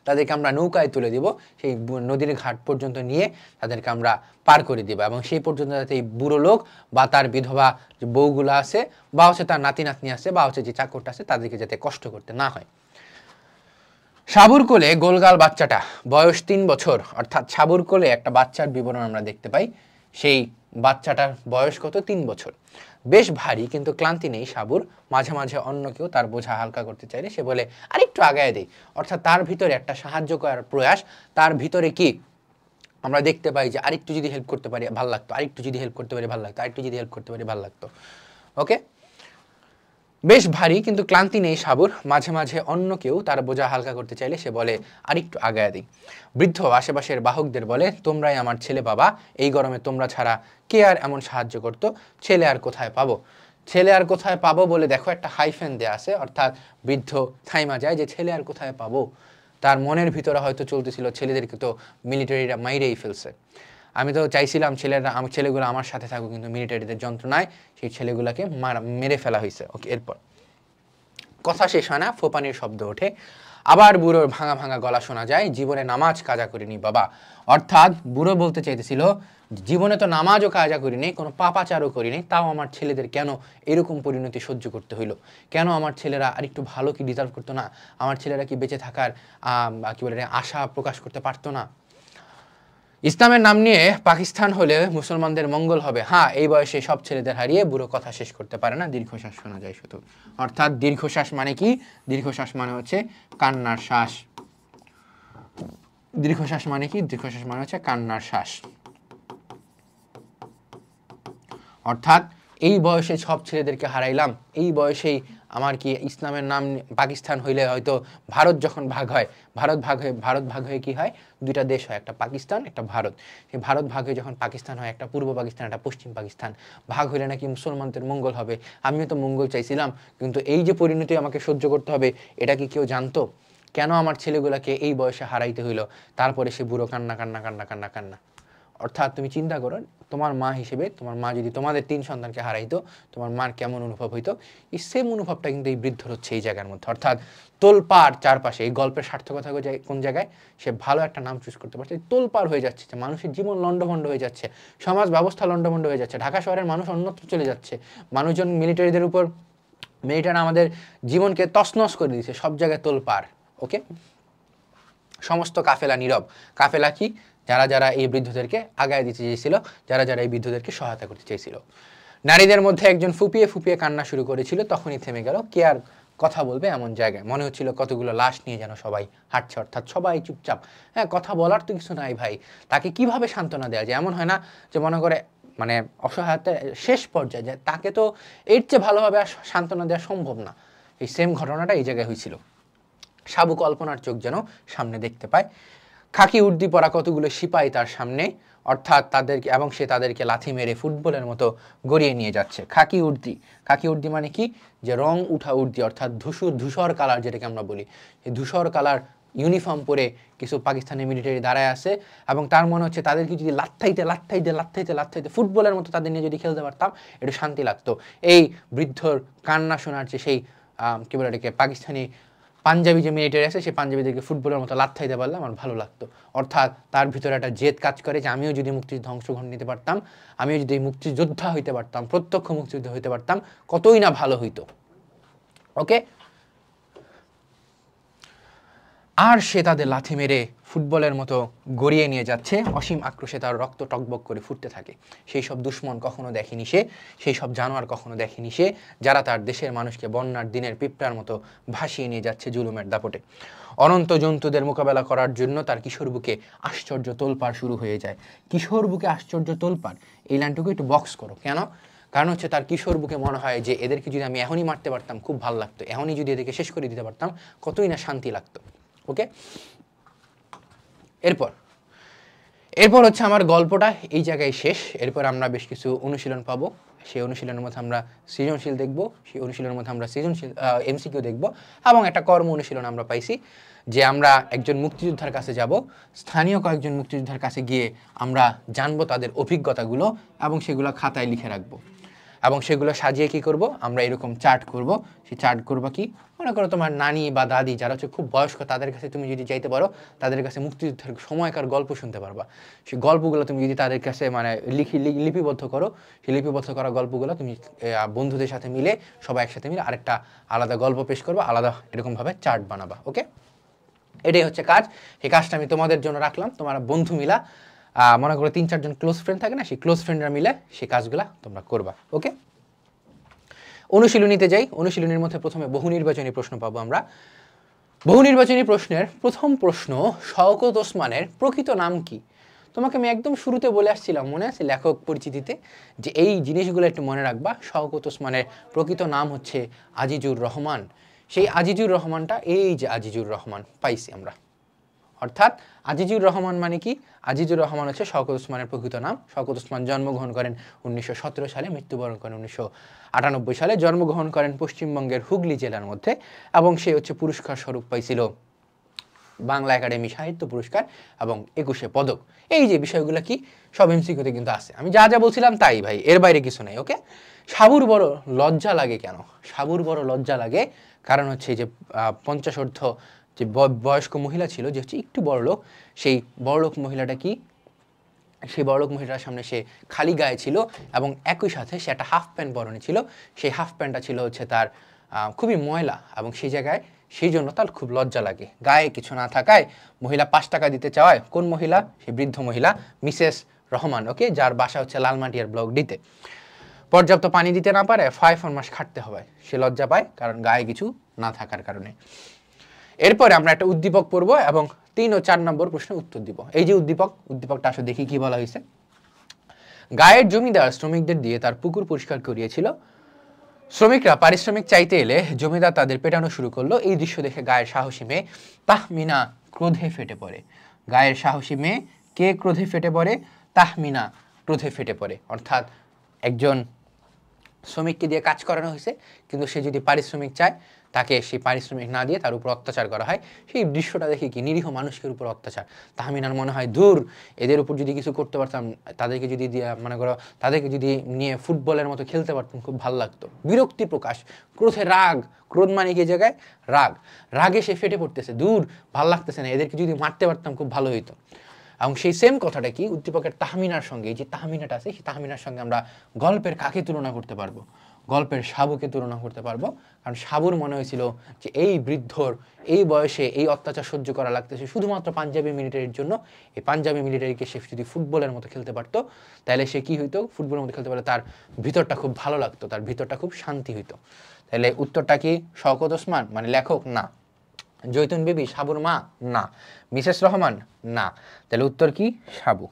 তাদেরকে আমরা নৌকায় তুলে দিব, সেই নদীর ঘাট পর্যন্ত নিয়ে তাদেরকে আমরা পার করে দিব, এবং সেই পর্যন্ত যাতে এই বুড়ো লোক বা তার বিধবা যে বউগুলো আছে, বা হচ্ছে তার নাতি নাতনি আছে, বা হচ্ছে যে চাকরটা আছে, তাদেরকে যাতে কষ্ট করতে না হয়। সাবুর কোলে গোলগাল বাচ্চাটা, বয়স 3 বছর। অর্থাৎ সাবুর কোলে একটা বাচ্চার বিবরণ আমরা দেখতে পাই। সেই বাচ্চাটার বয়স কত? 3 বছর। বেশ ভারী, কিন্তু ক্লান্তি নেই সাবুর। মাঝে মাঝে অন্য কেউ তার বোঝা হালকা করতে চাইলে সে বলে আরেকটু আগায় দেই। অর্থাৎ তার ভিতরে একটা সাহায্য করার প্রয়াস, তার ভিতরে কি আমরা দেখতে পাই যে আরেকটু যদি হেল্প করতে পারি ভালো লাগতো, আরেকটু যদি হেল্প করতে পারি ভালো লাগতো, আরেকটু যদি হেল্প করতে পারি ভালো লাগতো। ওকে, বেশ ভারী কিন্তু ক্লান্তি নেই সাবুর। মাঝে মাঝে অন্য কেউ তার বোঝা হালকা করতে চাইলে সে বলে আরেকটু আগায় দিই। বৃদ্ধ আশেপাশের বাহকদের বলে তোমরাই আমার ছেলে বাবা, এই গরমে তোমরা ছাড়া কে আর এমন সাহায্য করতো, ছেলে আর কোথায় পাবো। ছেলে আর কোথায় পাবো বলে দেখো একটা হাইফেন দেয়া আছে, অর্থাৎ বৃদ্ধ থাইমা যায় যে ছেলে আর কোথায় পাবো। তার মনের ভিতরে হয়তো চলতেছিল ছেলেদেরকে তো মিলিটারিরা মাইরেই ফেলছে, আমি তো চাইছিলাম ছেলেগুলো আমার সাথে থাকুক, কিন্তু মিলিটারিদের যন্ত্রণায় সেই ছেলেগুলোকে মেরে ফেলা হয়েছে। ওকে, এরপর কথা শেষ হয় না, ফোপানির শব্দ ওঠে। আবার বুড়োর ভাঙা ভাঙা গলা শোনা যায়, জীবনে নামাজ কাজা করিনি বাবা। অর্থাৎ বুড়ো বলতে চাইতেছিল জীবনে তো নামাজও কাজা করিনি, কোনো পাপাচারও করিনি, তাও আমার ছেলেদের কেন এরকম পরিণতি সহ্য করতে হইলো? কেন আমার ছেলেরা আরেকটু ভালো কি ডিজার্ভ করতো না? আমার ছেলেরা কি বেঁচে থাকার কি বলে আশা প্রকাশ করতে পারতো না? ইসলামের নাম নিয়ে পাকিস্তান হলে মুসলমানদের মঙ্গল হবে। হ্যাঁ, এই বয়সে সব ছেলেদের হারিয়ে বুড়ো কথা শেষ করতে পারে না, দীর্ঘশ্বাস শোনা যায় শুধু। অর্থাৎ দীর্ঘশ্বাস মানে কি? দীর্ঘশ্বাস মানে হচ্ছে কান্নার শ্বাস। দীর্ঘশ্বাস মানে কি? দীর্ঘশ্বাস মানে হচ্ছে কান্নার শ্বাস। অর্থাৎ এই বয়সে সব ছেলেদেরকে হারাইলাম, এই বয়সেই আমার কি ইসলামের নাম পাকিস্তান হইলে হয়তো ভারত যখন ভাগ হয়, ভারত ভাগ হয়ে কি হয়? 2টা দেশ হয়, একটা পাকিস্তান একটা ভারত। এই ভারত ভাগ হয়ে যখন পাকিস্তান হয়, একটা পূর্ব পাকিস্তান একটা পশ্চিম পাকিস্তান, ভাগ হইলে নাকি মুসলমানদের মঙ্গল হবে। আমিও তো মঙ্গল চাইছিলাম, কিন্তু এই যে পরিণতি আমাকে সহ্য করতে হবে, এটা কি কেউ জানতো? কেন আমার ছেলেগুলোকে এই বয়সে হারাইতে হইলো? তারপরে সে বুড়ো কান্না কান্না কান্না কান্না কান্না। অর্থাৎ তুমি চিন্তা করো, তোমার মা হিসেবে তোমার মা যদি তোমাদের 3 সন্তানকে হারাইতো, তোমার মার কেমন অনুভব হইতো? এই সেম অনুভবটা কিন্তু এই বৃদ্ধর হচ্ছে এই জায়গার মধ্যে। অর্থাৎ তোলপাড় চারপাশে। এই গল্পের সার্থকতা কোন জায়গায়? সে ভালো একটা নাম চুজ করতে পারছে। তোলপাড় হয়ে যাচ্ছে, যে মানুষের জীবন লন্ডভন্ড হয়ে যাচ্ছে, সমাজ ব্যবস্থা লন্ডভন্ড হয়ে যাচ্ছে, ঢাকা শহরের মানুষ অন্যত্র চলে যাচ্ছে, মানুষজন মিলিটারিদের উপর, মিলিটারি আমাদের জীবনকে তছনছ করে দিয়েছে, সব জায়গায় তোলপাড়। ওকে, সমস্ত কাফেলা নীরব। কাফেলা কি? যারা যারা এই বৃদ্ধদেরকে আগায় দিতে চেয়েছিল, যারা যারা এই বৃদ্ধদেরকে সহায়তা করতে চেয়েছিল। নারীদের মধ্যে একজন ফুপিয়ে ফুপিয়ে কান্না শুরু করেছিল, তখনই থেমে গেল। কে আর কথা বলবে এমন জায়গায়? মনে হচ্ছিল কতগুলো লাশ নিয়ে যেন সবাই হাঁটছে, অর্থাৎ সবাই চুপচাপ। হ্যাঁ, কথা বলার তো কিছু নাই ভাই, তাকে কিভাবে সান্ত্বনা দেওয়া যায়? এমন হয় না যে মনে করে মানে অসহায়তার শেষ পর্যায়ে যায়, তাকে তো এর চেয়ে ভালোভাবে আর সান্ত্বনা দেওয়া সম্ভব না। এই সেম ঘটনাটা এই জায়গায় হয়েছিল। সাবু কল্পনার চোখ যেন সামনে দেখতে পায়, খাকি উর্দি পরা কতগুলো সিপাই তার সামনে, অর্থাৎ তাদেরকে, এবং সে তাদেরকে লাথি মেরে ফুটবলের মতো গড়িয়ে নিয়ে যাচ্ছে। খাকি উর্দি, খাকি উর্দি মানে কি? যে রং উঠা উর্দি, অর্থাৎ ধূসর কালার যেটাকে আমরা বলি, এই ধূসর কালার ইউনিফর্ম পরে কিছু পাকিস্তানি মিলিটারি দাঁড়ায় আছে, এবং তার মনে হচ্ছে তাদেরকে যদি লাথাইতে ফুটবলের মতো তাদের নিয়ে যদি খেলতে পারতাম একটু শান্তি লাগতো। এই বৃদ্ধর কান্না শোনার যে সেই কী বলে এটাকে, পাকিস্তানি পাঞ্জাবি যে মিলিটারি আছে, সেই পাঞ্জাবিদেরকে ফুটবলের মতো লাথাইতে পারলে আমার ভালো লাগতো। অর্থাৎ তার ভিতরে একটা জেদ কাজ করে যে আমিও যদি মুক্তিযুদ্ধে অংশগ্রহণ নিতে পারতাম, আমিও যদি মুক্তিযোদ্ধা হইতে পারতাম, প্রত্যক্ষ মুক্তিযোদ্ধা হইতে পারতাম, কতই না ভালো হইতো। ওকে, আর সে তাদের লাথি মেরে ফুটবলের মতো গড়িয়ে নিয়ে যাচ্ছে। অসীম আক্রোশে তার রক্ত টকবক করে ফুটতে থাকে। সেই সব দুশ্মন কখনো দেখেনি সে, সেই সব জানোয়ার কখনো দেখেনি সে, যারা তার দেশের মানুষকে বন্যার দিনের পিঁপড়ার মতো ভাসিয়ে নিয়ে যাচ্ছে জুলুমের দাপটে। অনন্ত জন্তুদের মোকাবেলা করার জন্য তার কিশোর বুকে আশ্চর্য তোলপাড় শুরু হয়ে যায়। কিশোর বুকে আশ্চর্য তোলপাড়, এই লাইনটুকু একটু বক্স করো। কেন? কারণ হচ্ছে তার কিশোর বুকে মনে হয় যে এদেরকে যদি আমি এখনই মারতে পারতাম খুব ভালো লাগতো, এখনই যদি এদেরকে শেষ করে দিতে পারতাম কতই না শান্তি লাগতো। ওকে, এরপর হচ্ছে আমার গল্পটা এই জায়গায় শেষ। এরপর আমরা বেশ কিছু অনুশীলন পাবো, সেই অনুশীলনের মধ্যে আমরা সৃজনশীল দেখব, সেই অনুশীলনের মধ্যে আমরা সৃজনশীল এমসিকিউ দেখব, এবং একটা কর্ম অনুশীলন আমরা পাইছি যে আমরা একজন মুক্তিযোদ্ধার কাছে যাব, স্থানীয় কয়েকজন মুক্তিযোদ্ধার কাছে গিয়ে আমরা জানবো তাদের অভিজ্ঞতাগুলো এবং সেগুলো খাতায় লিখে রাখবো, এবং সেগুলো সাজিয়ে কি করব, আমরা এরকম চার্ট করব। সেই চার্ট করবা কি, মনে করো তোমার নানি বা দাদি যারা হচ্ছে খুব বয়স্ক, তাদের কাছে তুমি যদি যাইতে পারো, তাদের কাছে মুক্তিযুদ্ধের সময়কার গল্প শুনতে পারবা। সেই গল্পগুলো তুমি যদি তাদের কাছে মানে লিপিবদ্ধ করো, সেই লিপিবদ্ধ করা গল্পগুলো তুমি বন্ধুদের সাথে মিলে, সবাই একসাথে মিলে আরেকটা আলাদা গল্প পেশ করবা, আলাদা এরকমভাবে চার্ট বানাবা। ওকে, এটাই হচ্ছে কাজ। এই কাজটা আমি তোমাদের জন্য রাখলাম। তোমার বন্ধু মিলা, মনে করো 3-4 জন ক্লোজ ফ্রেন্ড থাকে না, সেই ক্লোজ ফ্রেন্ডরা মিলে সেই কাজগুলা তোমরা করবা। ওকে, অনুশীলনীতে যাই। অনুশীলনীর মধ্যে প্রথমে বহু নির্বাচনী প্রশ্ন পাবো আমরা। বহু নির্বাচনী প্রশ্নের প্রথম প্রশ্ন, শওকত ওসমানের প্রকৃত নাম কি? তোমাকে আমি একদম শুরুতে বলে আসছিলাম, মনে আছে লেখক পরিচিতিতে, যে এই জিনিসগুলো একটু মনে রাখবা। শওকত ওসমানের প্রকৃত নাম হচ্ছে আজিজুর রহমান। সেই আজিজুর রহমানটা এই যে আজিজুর রহমান পাইছি আমরা। অর্থাৎ আজিজুর রহমান মানে কি? আজিজুর রহমান হচ্ছে শওকত ওসমানের প্রকৃত নাম। শওকত ওসমান জন্মগ্রহণ করেন 1917 সালে, মৃত্যুবরণ করেন 1998 সালে। জন্মগ্রহণ করেন পশ্চিমবঙ্গের হুগলি জেলার মধ্যে, এবং সে হচ্ছে পুরস্কার স্বরূপ পাইছিল বাংলা একাডেমি সাহিত্য পুরস্কার এবং 21 পদক। এই যে বিষয়গুলো কি সব এমসিকিউতে কিন্তু আছে, আমি যা যা বলছিলাম তাই ভাই, এর বাইরে কিছু নেই। ওকে, সাবুর বড় লজ্জা লাগে কেন? সাবুর বড় লজ্জা লাগে কারণ হচ্ছে যে 50 যে বয়স্ক মহিলা ছিল, যে হচ্ছে একটু বড়লোক, সেই বড়লোক মহিলাটা কি, সেই বড়লোক মহিলার সামনে সে খালি গায়ে ছিল, এবং একই সাথে সে একটা হাফ প্যান্ট পরনে ছিল। সেই হাফ প্যান্টটা ছিল হচ্ছে তার খুবই ময়লা, এবং সেই জায়গায় সেই জন্য তার খুব লজ্জা লাগে। গায়ে কিছু না থাকায় মহিলা 5 টাকা দিতে চাওয়ায়, কোন মহিলা? সেই বৃদ্ধ মহিলা মিসেস রহমান। ওকে, যার বাসা হচ্ছে লালমাটিয়ার ব্লক ডিতে। পর্যাপ্ত পানি দিতে না পারে 5 মাস খাটতে হবে, সে লজ্জা পায় কারণ গায়ে কিছু না থাকার কারণে। এরপরে আমরা একটা উদ্দীপক পড়বো এবং 3 ও 4 নম্বর প্রশ্নের উত্তর দিব। এই যে উদ্দীপকটা আসলে দেখি কি বলা হয়েছে। গায়ের জমিদার শ্রমিকদের দিয়ে তার পুকুর পরিষ্কার করিয়েছিল। শ্রমিকরা পারিশ্রমিক চাইতে এলে জমিদার তাদের পেটানো শুরু করলো। এই দৃশ্য দেখে গায়ের সাহসী মেয়ে তাহমিনা ক্রোধে ফেটে পড়ে। গায়ের সাহসী মেয়ে কে ক্রোধে ফেটে পড়ে? তাহমিনা ক্রোধে ফেটে পড়ে। অর্থাৎ একজন শ্রমিককে দিয়ে কাজ করানো হয়েছে, কিন্তু সে যদি পারিশ্রমিক চায় তাকে সেই পারিশ্রমিক না দিয়ে তার উপর অত্যাচার করা হয়। সেই দৃশ্যটা দেখে কি নিরীহ মানুষের উপর অত্যাচার, তাহমিনার মনে হয় দূর, এদের উপর যদি কিছু করতে পারতাম, তাদেরকে যদি মনে করো তাদেরকে যদি নিয়ে ফুটবলের মতো খেলতে পারতাম খুব ভালো লাগতো। বিরক্তি প্রকাশ, ক্রোধে রাগ, ক্রোধ মানে কি জায়গায় রাগ, রাগে সে ফেটে পড়তেছে, দূর ভাল লাগতেছে না, এদেরকে যদি মারতে পারতাম খুব ভালো হইতো। এবং সেই সেম কথাটা কি উদ্দীপকের তাহমিনার সঙ্গে, এই যে তাহমিনাটা আছে সেই তাহমিনার সঙ্গে আমরা গল্পের কাকে তুলনা করতে পারবো, গল্পের সাবুকে তুলনা করতে পারবো। কারণ সাবুর মনে হয়েছিল যে এই বৃদ্ধর এই বয়সে এই অত্যাচার সহ্য করা লাগতেছে শুধুমাত্র পাঞ্জাবি মিলিটারির জন্য। এই পাঞ্জাবি মিলিটারিকে সে যদি ফুটবলের মতো খেলতে পারতো তাহলে সে কি হইতো, ফুটবলের মতো খেলতে পারলে তার ভিতরটা খুব ভালো লাগতো, তার ভিতরটা খুব শান্তি হইতো। তাহলে উত্তরটা কি শওকত ওসমান মানে লেখক? না। জৈতুন বিবি সাবুর মা? না। মিসেস রহমান? না। তাহলে উত্তর কি সাবু।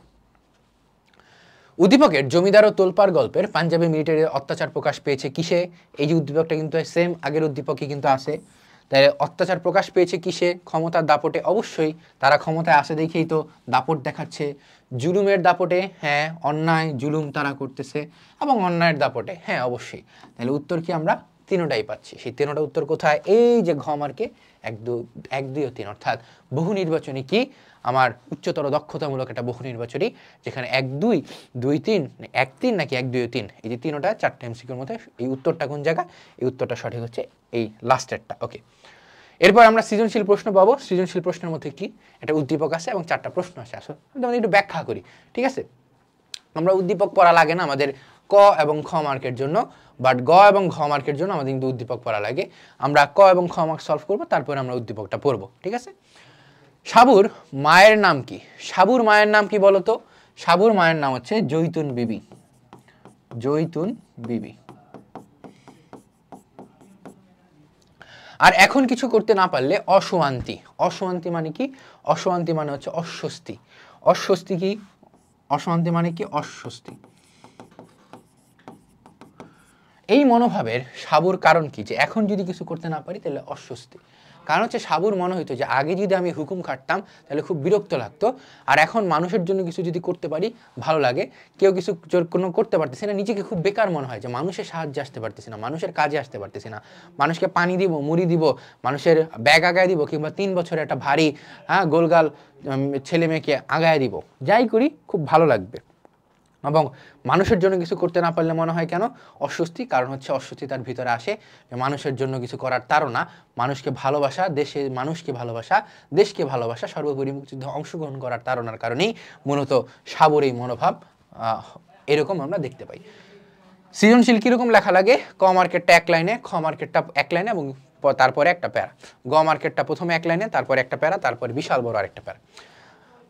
উদ্দীপকের জমিদার ও তোলপাড় গল্পের পাঞ্জাবি মিলিটারির অত্যাচার প্রকাশ পেয়েছে কিসে? এই যে উদ্দীপকটা কিন্তু সেম আগের উদ্দীপকই কিন্তু আছে। তাই অত্যাচার প্রকাশ পেয়েছে কিসে? ক্ষমতার দাপটে। অবশ্যই তারা ক্ষমতায় আসে দেখেই তো দাপট দেখাচ্ছে। জুলুমের দাপটে? হ্যাঁ। অন্যায় জুলুম তারা করতেছে। এবং অন্যায়ের দাপটে? হ্যাঁ অবশ্যই। তাহলে উত্তর কি আমরা তিনটাই পাচ্ছি। সেই তিনটা উত্তর কোথায়? এই যে ঘ মার্কে 1, 2 ও 3, অর্থাৎ বহু নির্বাচনী কি আমার উচ্চতর দক্ষতামূলক একটা বহু নির্বাচনী, যেখানে 1, 2, 2, 3, 1, 3 নাকি 1, 2, 3, এই যে তিনটা 4টা এমসিকিউর মধ্যে এই উত্তরটা কোন জায়গা? এই উত্তরটা সঠিক হচ্ছে এই লাস্টেরটা। ওকে, এরপর আমরা সৃজনশীল প্রশ্ন পাবো। সৃজনশীল প্রশ্নের মধ্যে কি একটা উদ্দীপক আছে এবং 4টা প্রশ্ন আছে। আসলে আমাদের একটু ব্যাখ্যা করি, ঠিক আছে? আমরা উদ্দীপক পড়া লাগে না আমাদের ক এবং খ মার্কের জন্য, বাট গ এবং ঘ মার্কের জন্য আমাদের কিন্তু উদ্দীপক পড়া লাগে। আমরা ক এবং খ মার্ক সলভ করবো, তারপরে আমরা উদ্দীপকটা পড়বো, ঠিক আছে? সাবুর মায়ের নাম কি? সাবুর মায়ের নাম কি বলতো? সাবুর মায়ের নাম হচ্ছে জৈতুন বিবি। জৈতুন বিবি। আর এখন কিছু করতে না পারলে অশান্তি। অশান্তি মানে কি? অশান্তি মানে হচ্ছে অস্বস্তি। অস্বস্তি কি? অশান্তি মানে কি? অস্বস্তি। এই মনোভাবের সাবুর কারণ কি? যে এখন যদি কিছু করতে না পারি তাহলে অস্বস্তি। কারণ হচ্ছে সাবুর মনে হইতো যে আগে যদি আমি হুকুম খাটতাম তাহলে খুব বিরক্ত লাগতো, আর এখন মানুষের জন্য কিছু যদি করতে পারি ভালো লাগে। কেউ কিছু কোনো করতে পারতেছে না, নিজেকে খুব বেকার মনে হয় যে মানুষের সাহায্যে আসতে পারতেছি না, মানুষের কাজে আসতে পারতেছি না, মানুষকে পানি দিব, মুড়ি দিব, মানুষের ব্যাগ আগায় দিব, কিংবা 3 বছরের একটা ভারী গোলগাল ছেলে মেয়েকে আগায় দিব, যাই করি খুব ভালো লাগবে। এবং মানুষের জন্য কিছু করতে না পারলে মনে হয় কেন? অস্বস্তি। কারণ হচ্ছে অস্বস্তি তার ভিতরে আসে যে মানুষের জন্য কিছু করার তাড়না, মানুষকে ভালোবাসা, দেশে মানুষকে ভালোবাসা, দেশকে ভালোবাসা, সর্বোপরি মুক্তিযুদ্ধে অংশগ্রহণ করার তাড়নার কারণেই মূলত সাবর এই মনোভাব এরকম আমরা দেখতে পাই। সৃজনশীল কীরকম লেখা লাগে? ক মার্কেটটা 1 লাইনে, খ মার্কেটটা 1 লাইনে এবং তারপরে একটা প্যারা। গ মার্কেটটা প্রথমে 1 লাইনে, তারপরে একটা প্যারা, তারপরে বিশাল বড় আরেকটা প্যারা।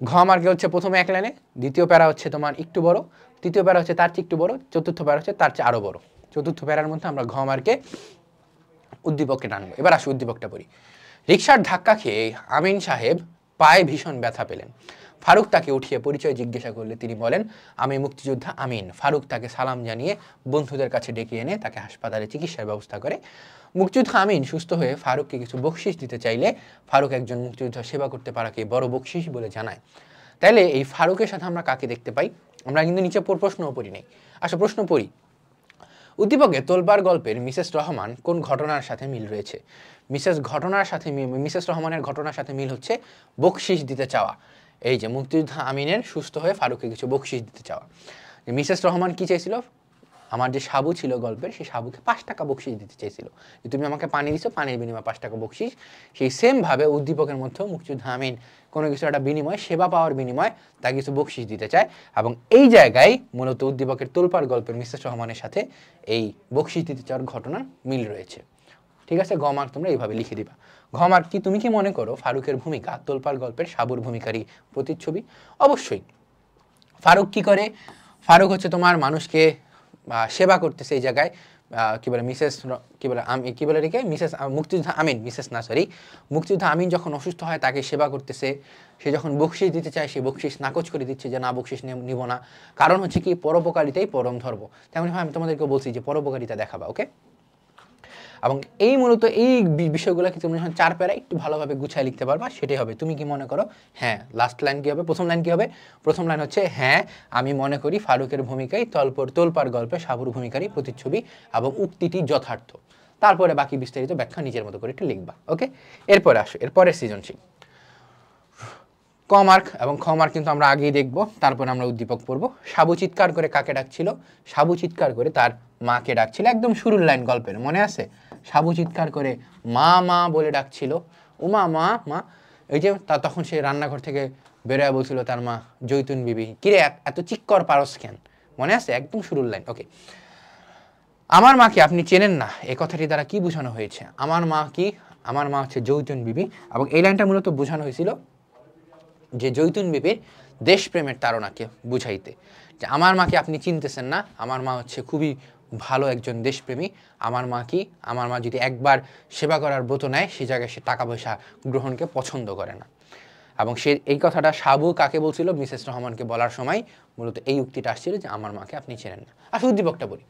ঘ মার্কে হচ্ছে প্রথমে 1 লাইনে, দ্বিতীয় প্যারা হচ্ছে তোমার একটু বড়, তৃতীয় প্যারা হচ্ছে তার চেয়ে একটু বড়, চতুর্থ প্যারা হচ্ছে তার চেয়ে আরো বড়। চতুর্থ প্যারার মধ্যে আমরা ঘ মার্কে উদ্দীপককে টানবো। এবার আসি উদ্দীপকটা পড়ি। রিকশার ধাক্কা খেয়ে আমিন সাহেব পায়ে ভীষণ ব্যথা পেলেন। ফারুক তাকে উঠিয়ে পরিচয় জিজ্ঞাসা করলে তিনি বলেন, আমি মুক্তিযোদ্ধা আমিন। ফারুক তাকে সালাম জানিয়ে বন্ধুদের কাছে ডেকে এনে তাকে হাসপাতালে চিকিৎসার ব্যবস্থা করে। মুক্তিযোদ্ধা আমিন সুস্থ হয়ে ফারুককে কিছু বকশিশ দিতে চাইলে ফারুক একজন মুক্তিযোদ্ধা সেবা করতে পারাকে বড় বকশিশ বলে জানায়। তাইলে এই ফারুকের সাথে আমরা কাকে দেখতে পাই? আমরা কিন্তু নিচে প্রশ্নও পড়ি নাই। আচ্ছা, প্রশ্ন পড়ি। উদ্দীপকে তোলপাড় গল্পের মিসেস রহমান কোন ঘটনার সাথে মিল রয়েছে? মিসেস রহমানের ঘটনার সাথে মিল হচ্ছে বকশিশ দিতে চাওয়া। এই যে মুক্তিযোদ্ধা আমিনের সুস্থ হয়ে ফারুককে কিছু বকশিশ দিতে চাওয়া। মিসেস রহমান কি চাইছিল? আমার যে সাবু ছিল গল্পের, সেই সাবুকে 5 টাকা বকশিশ দিতে চাইছিল, যে তুমি আমাকে পানি দিছো, পানির বিনিময়ে 5 টাকা বকশিশ। সেই সেম ভাবে উদ্দীপকের মধ্যেও মুক্তিযোদ্ধা আমিন কোনো কিছু একটা বিনিময়, সেবা পাওয়ার বিনিময় তাকে কিছু বকশিশ দিতে চায়। এবং এই জায়গায় মূলত উদ্দীপকের তোলপাড় গল্পের মিসেস রহমানের সাথে এই বকশিশ দিতে চাওয়ার ঘটনার মিল রয়েছে। ঠিক আছে, গ মার্ক তোমরা এইভাবে লিখে দিবা। ঘ মার্ক কি? তুমি কি মনে করো ফারুকের ভূমিকা তোলপাড় গল্পের সাবুর ভূমিকারই প্রতিচ্ছবি? অবশ্যই। ফারুক কি করে? ফারুক হচ্ছে তোমার মানুষকে সেবা করতেছে এই জায়গায়। কি বলে মিসেস কি বলে আমি কি বলে রেখে মিসেস মুক্তিযোদ্ধা আমিন, মিসেস না সরি, মুক্তিযোদ্ধা আমিন যখন অসুস্থ হয় তাকে সেবা করতেছে। সে যখন বকশিশ দিতে চায় সে বকশিশ নাকচ করে দিচ্ছে যে না, বকশিশ নিব না। কারণ হচ্ছে কি পরোপকারিতাই পরম ধর্ম। তেমন আমি তোমাদেরকে বলছি যে পরোপকারিতা দেখাবা। ওকে, এবং এই মূলত এই বিষয়গুলো কি তুমি যখন 4 প্যারা একটু ভালোভাবে গুছিয়ে লিখতে পারবা সেটাই হবে। তুমি কি মনে করো? হ্যাঁ। লাস্ট লাইন কি হবে? প্রথম লাইন কি হবে? প্রথম লাইন হচ্ছে হ্যাঁ আমি মনে করি ফারুকের ভূমিকায় তোলপাড় গল্পে সাবুর ভূমিকারই প্রতিচ্ছবি এবং উক্তিটি যথার্থ। তারপরে বাকি বিস্তারিত ব্যাখ্যা নিজের মতো করে একটু লিখবা। ওকে, এরপরে আসো এরপরে সৃজনশীল। ক মার্ক এবং খ মার্ক কিন্তু আমরা আগেই দেখবো, তারপরে আমরা উদ্দীপক পড়বো। সাবু চিৎকার করে কাকে ডাকছিল? সাবু চিৎকার করে তার মাকে ডাকছিল। একদম শুরুর লাইন গল্পের, মনে আছে? সাবু চিৎকার করে মা মা বলে ডাকছিল, উমা মা মা। এই যে তখন সে রান্নাঘর থেকে বেরোয় বলছিল তার মা জৈতুন বিবি, কিরে এত চিৎকার পারস কেন? মনে আছে? একদম শুরুর লাইন। ওকে, আমার মাকে আপনি চেনেন না, এই কথাটি দ্বারা কি বোঝানো হয়েছে? আমার মা কি? আমার মা হচ্ছে জৈতুন বিবি। এবং এই লাইনটা মূলত বোঝানো হয়েছিল যে জৈতুন বিবির দেশপ্রেমের তাড়নাকে বুঝাইতে, যে আমার মাকে আপনি চিনতেছেন না, আমার মা হচ্ছে খুবই ভালো একজন দেশপ্রেমী। আমার মা কি? আমার মা যদি একবার সেবা করার ব্রত নেয় সে জায়গায় সে টাকা পয়সা গ্রহণকে পছন্দ করে না। এবং সে এই কথাটা সাবু কাকে বলছিল? মিসেস রহমানকে বলার সময় মূলত এই উক্তিটা আসছিল যে আমার মাকে আপনি চেনেন না। আসলে উদ্দীপকটা বলি।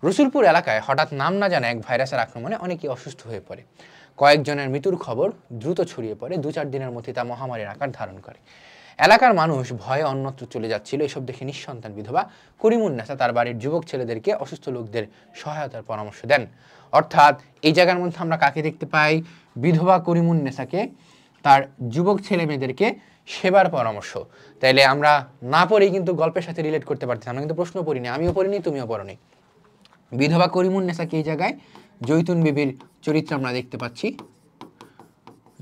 রসুলপুর এলাকায় হঠাৎ নাম না জানা এক ভাইরাসের আক্রমণে অনেকেই অসুস্থ হয়ে পড়ে। কয়েকজনের মৃত্যুর খবর দ্রুত ছড়িয়ে পড়ে। 2-4 দিনের মধ্যে তা মহামারীর আকার ধারণ করে। এলাকার মানুষ ভয়ে অন্যত্র চলে যাচ্ছিল। এসব দেখে নিঃসন্তান বিধবা করিমুন্নেসা তার বাড়ির যুবক ছেলেদেরকে অসুস্থ লোকদের সহায়তার পরামর্শ দেন। অর্থাৎ এই জায়গার মধ্যে আমরা কাকে দেখতে পাই? বিধবা করিমুন্নেসাকে তার যুবক ছেলে মেয়েদেরকে সেবার পরামর্শ। তাইলে আমরা না পড়েই কিন্তু গল্পের সাথে রিলেট করতে পারতেছি। আমরা কিন্তু প্রশ্ন পড়িনি, আমিও পড়িনি, তুমিও পড়নি। বিধবা করিমুন্নেসাকে এই জায়গায় জৈতুন বিবির চরিত্র আমরা দেখতে পাচ্ছি,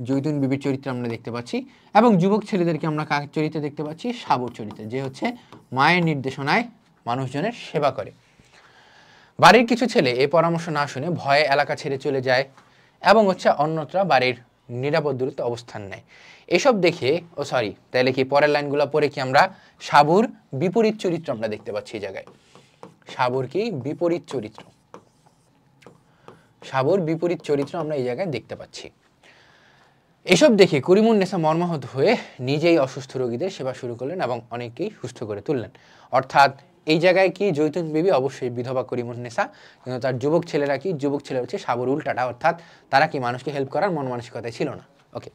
জৈতুন বিবির চরিত্র আমরা দেখতে পাচ্ছি। এবং যুবক ছেলেদেরকে আমরা কার চরিত্রে দেখতে পাচ্ছি? সাবুর চরিত্রে, যে হচ্ছে মায়ের নির্দেশনায় মানুষজনের সেবা করে। বাড়ির কিছু ছেলে এই পরামর্শ না শুনে ভয়ে এলাকা ছেড়ে চলে যায় এবং হচ্ছে অন্যত্র বাড়ির নিরাপদ দূরত্বে অবস্থান নেয়। এসব দেখে তাইলে কি পরের লাইনগুলো পরে কি আমরা সাবুর বিপরীত চরিত্র আমরা দেখতে পাচ্ছি এই জায়গায়? সাবুর কি? বিপরীত চরিত্র। সাবুর বিপরীত চরিত্র আমরা এই জায়গায় দেখতে পাচ্ছি। এসব দেখে করিমুন্নেসা মর্মাহত হয়ে নিজেই অসুস্থ রোগীদের সেবা শুরু করলেন এবং অনেককেই সুস্থ করে তুললেন। অর্থাৎ এই জায়গায় কি জৈতুন বিবি অবশ্যই বিধবা করিমুন্নেসা, কিন্তু তার যুবক ছেলেরা কি? যুবক ছেলে হচ্ছে সাবুর উল্টাটা, অর্থাৎ তারা কি মানুষকে হেল্প করার মন মানসিকতায় ছিল না। ওকে,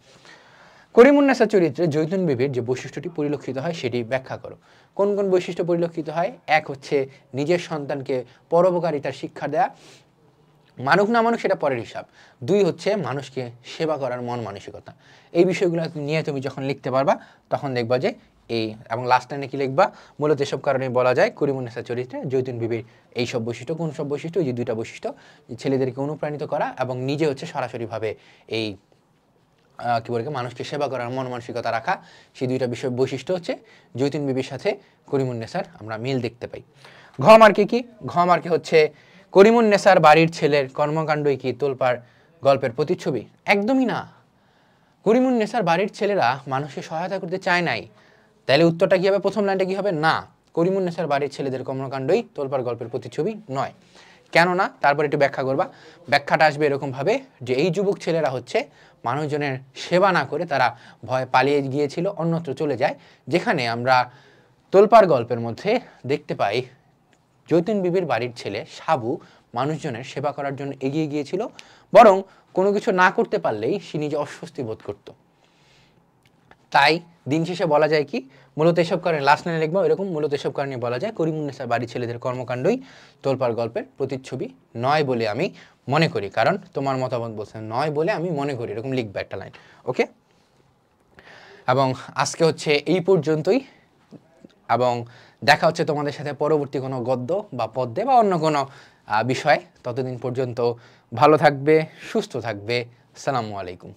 করিমুন্নেসা চরিত্রে জৈতুন বিবির যে বৈশিষ্ট্যটি পরিলক্ষিত হয় সেটি ব্যাখ্যা করো। কোন কোন বৈশিষ্ট্য পরিলক্ষিত হয়? এক হচ্ছে নিজের সন্তানকে পরোপকারিতার শিক্ষা দেয়া, মানুষ না মানুষ সেটা পরের হিসাব। 2 হচ্ছে মানুষকে সেবা করার মন মানসিকতা। এই বিষয়গুলো নিয়ে তুমি যখন লিখতে পারবা তখন দেখবা যে এই, এবং লাস্ট লাইনে কি লিখবা? মূলত এসব কারণে বলা যায় করিমুন্নেসা চরিত্রে জৈতুন বিবির এইসব বৈশিষ্ট্য। কোন সব বৈশিষ্ট্য? যে 2টা বৈশিষ্ট্য, ছেলেদেরকে অনুপ্রাণিত করা এবং নিজে হচ্ছে সরাসরিভাবে এই কি বলে মানুষকে সেবা করার মন মানসিকতা রাখা। সেই 2টা বৈশিষ্ট্য হচ্ছে জৈতুন বিবির সাথে করিমুন্নেসার আমরা মিল দেখতে পাই। ঘ মার্কে কি? ঘ মার্কে হচ্ছে করিমুন্নেসার বাড়ির ছেলের কর্মকাণ্ডই কি তোলপাড় গল্পের প্রতিচ্ছবি? একদমই না। করিমুন্নেসার বাড়ির ছেলেরা মানুষকে সহায়তা করতে চায় নাই। তাহলে উত্তরটা কি হবে? প্রথম লাইনটা কি হবে? না, করিমুন্নেসার বাড়ির ছেলেদের কর্মকাণ্ডই তোলপাড় গল্পের প্রতিচ্ছবি নয়। কেন না? তারপর একটু ব্যাখ্যা করবা। ব্যাখ্যাটা আসবে এরকম ভাবে যে এই যুবক ছেলেরা হচ্ছে মানুষজনের সেবা না করে তারা ভয়ে পালিয়ে গিয়েছিল, অন্যত্র চলে যায়। যেখানে আমরা তোলপাড় গল্পের মধ্যে দেখতে পাই জৈতুন বিবির বাড়ির ছেলে সাবু মানুষজনের সেবা করার জন্য এগিয়ে গিয়েছিল, বরং কোনো কিছু না করতে পারলেই সে নিজে অস্বস্তি বোধ করত। তাই দিন শেষে বলা যায় কি? মূলত এসব কারণে লাস্ট লাইনে লিখবো এরকম, মূলত এসব কারণে বলা যায় করিমুন্নেসার বাড়ির ছেলেদের কর্মকাণ্ডই তোলপাড় গল্পের প্রতিচ্ছবি নয় বলে আমি মনে করি। কারণ তোমার মতামত বলছে নয় বলে আমি মনে করি, এরকম লিখবে একটা লাইন। ওকে, এবং আজকে হচ্ছে এই পর্যন্তই, এবং দেখা হচ্ছে তোমাদের সাথে পরবর্তী কোনো গদ্য বা পদ্যে বা অন্য কোনো বিষয়। ততদিন পর্যন্ত ভালো থাকবে, সুস্থ থাকবে। আসসালামু আলাইকুম।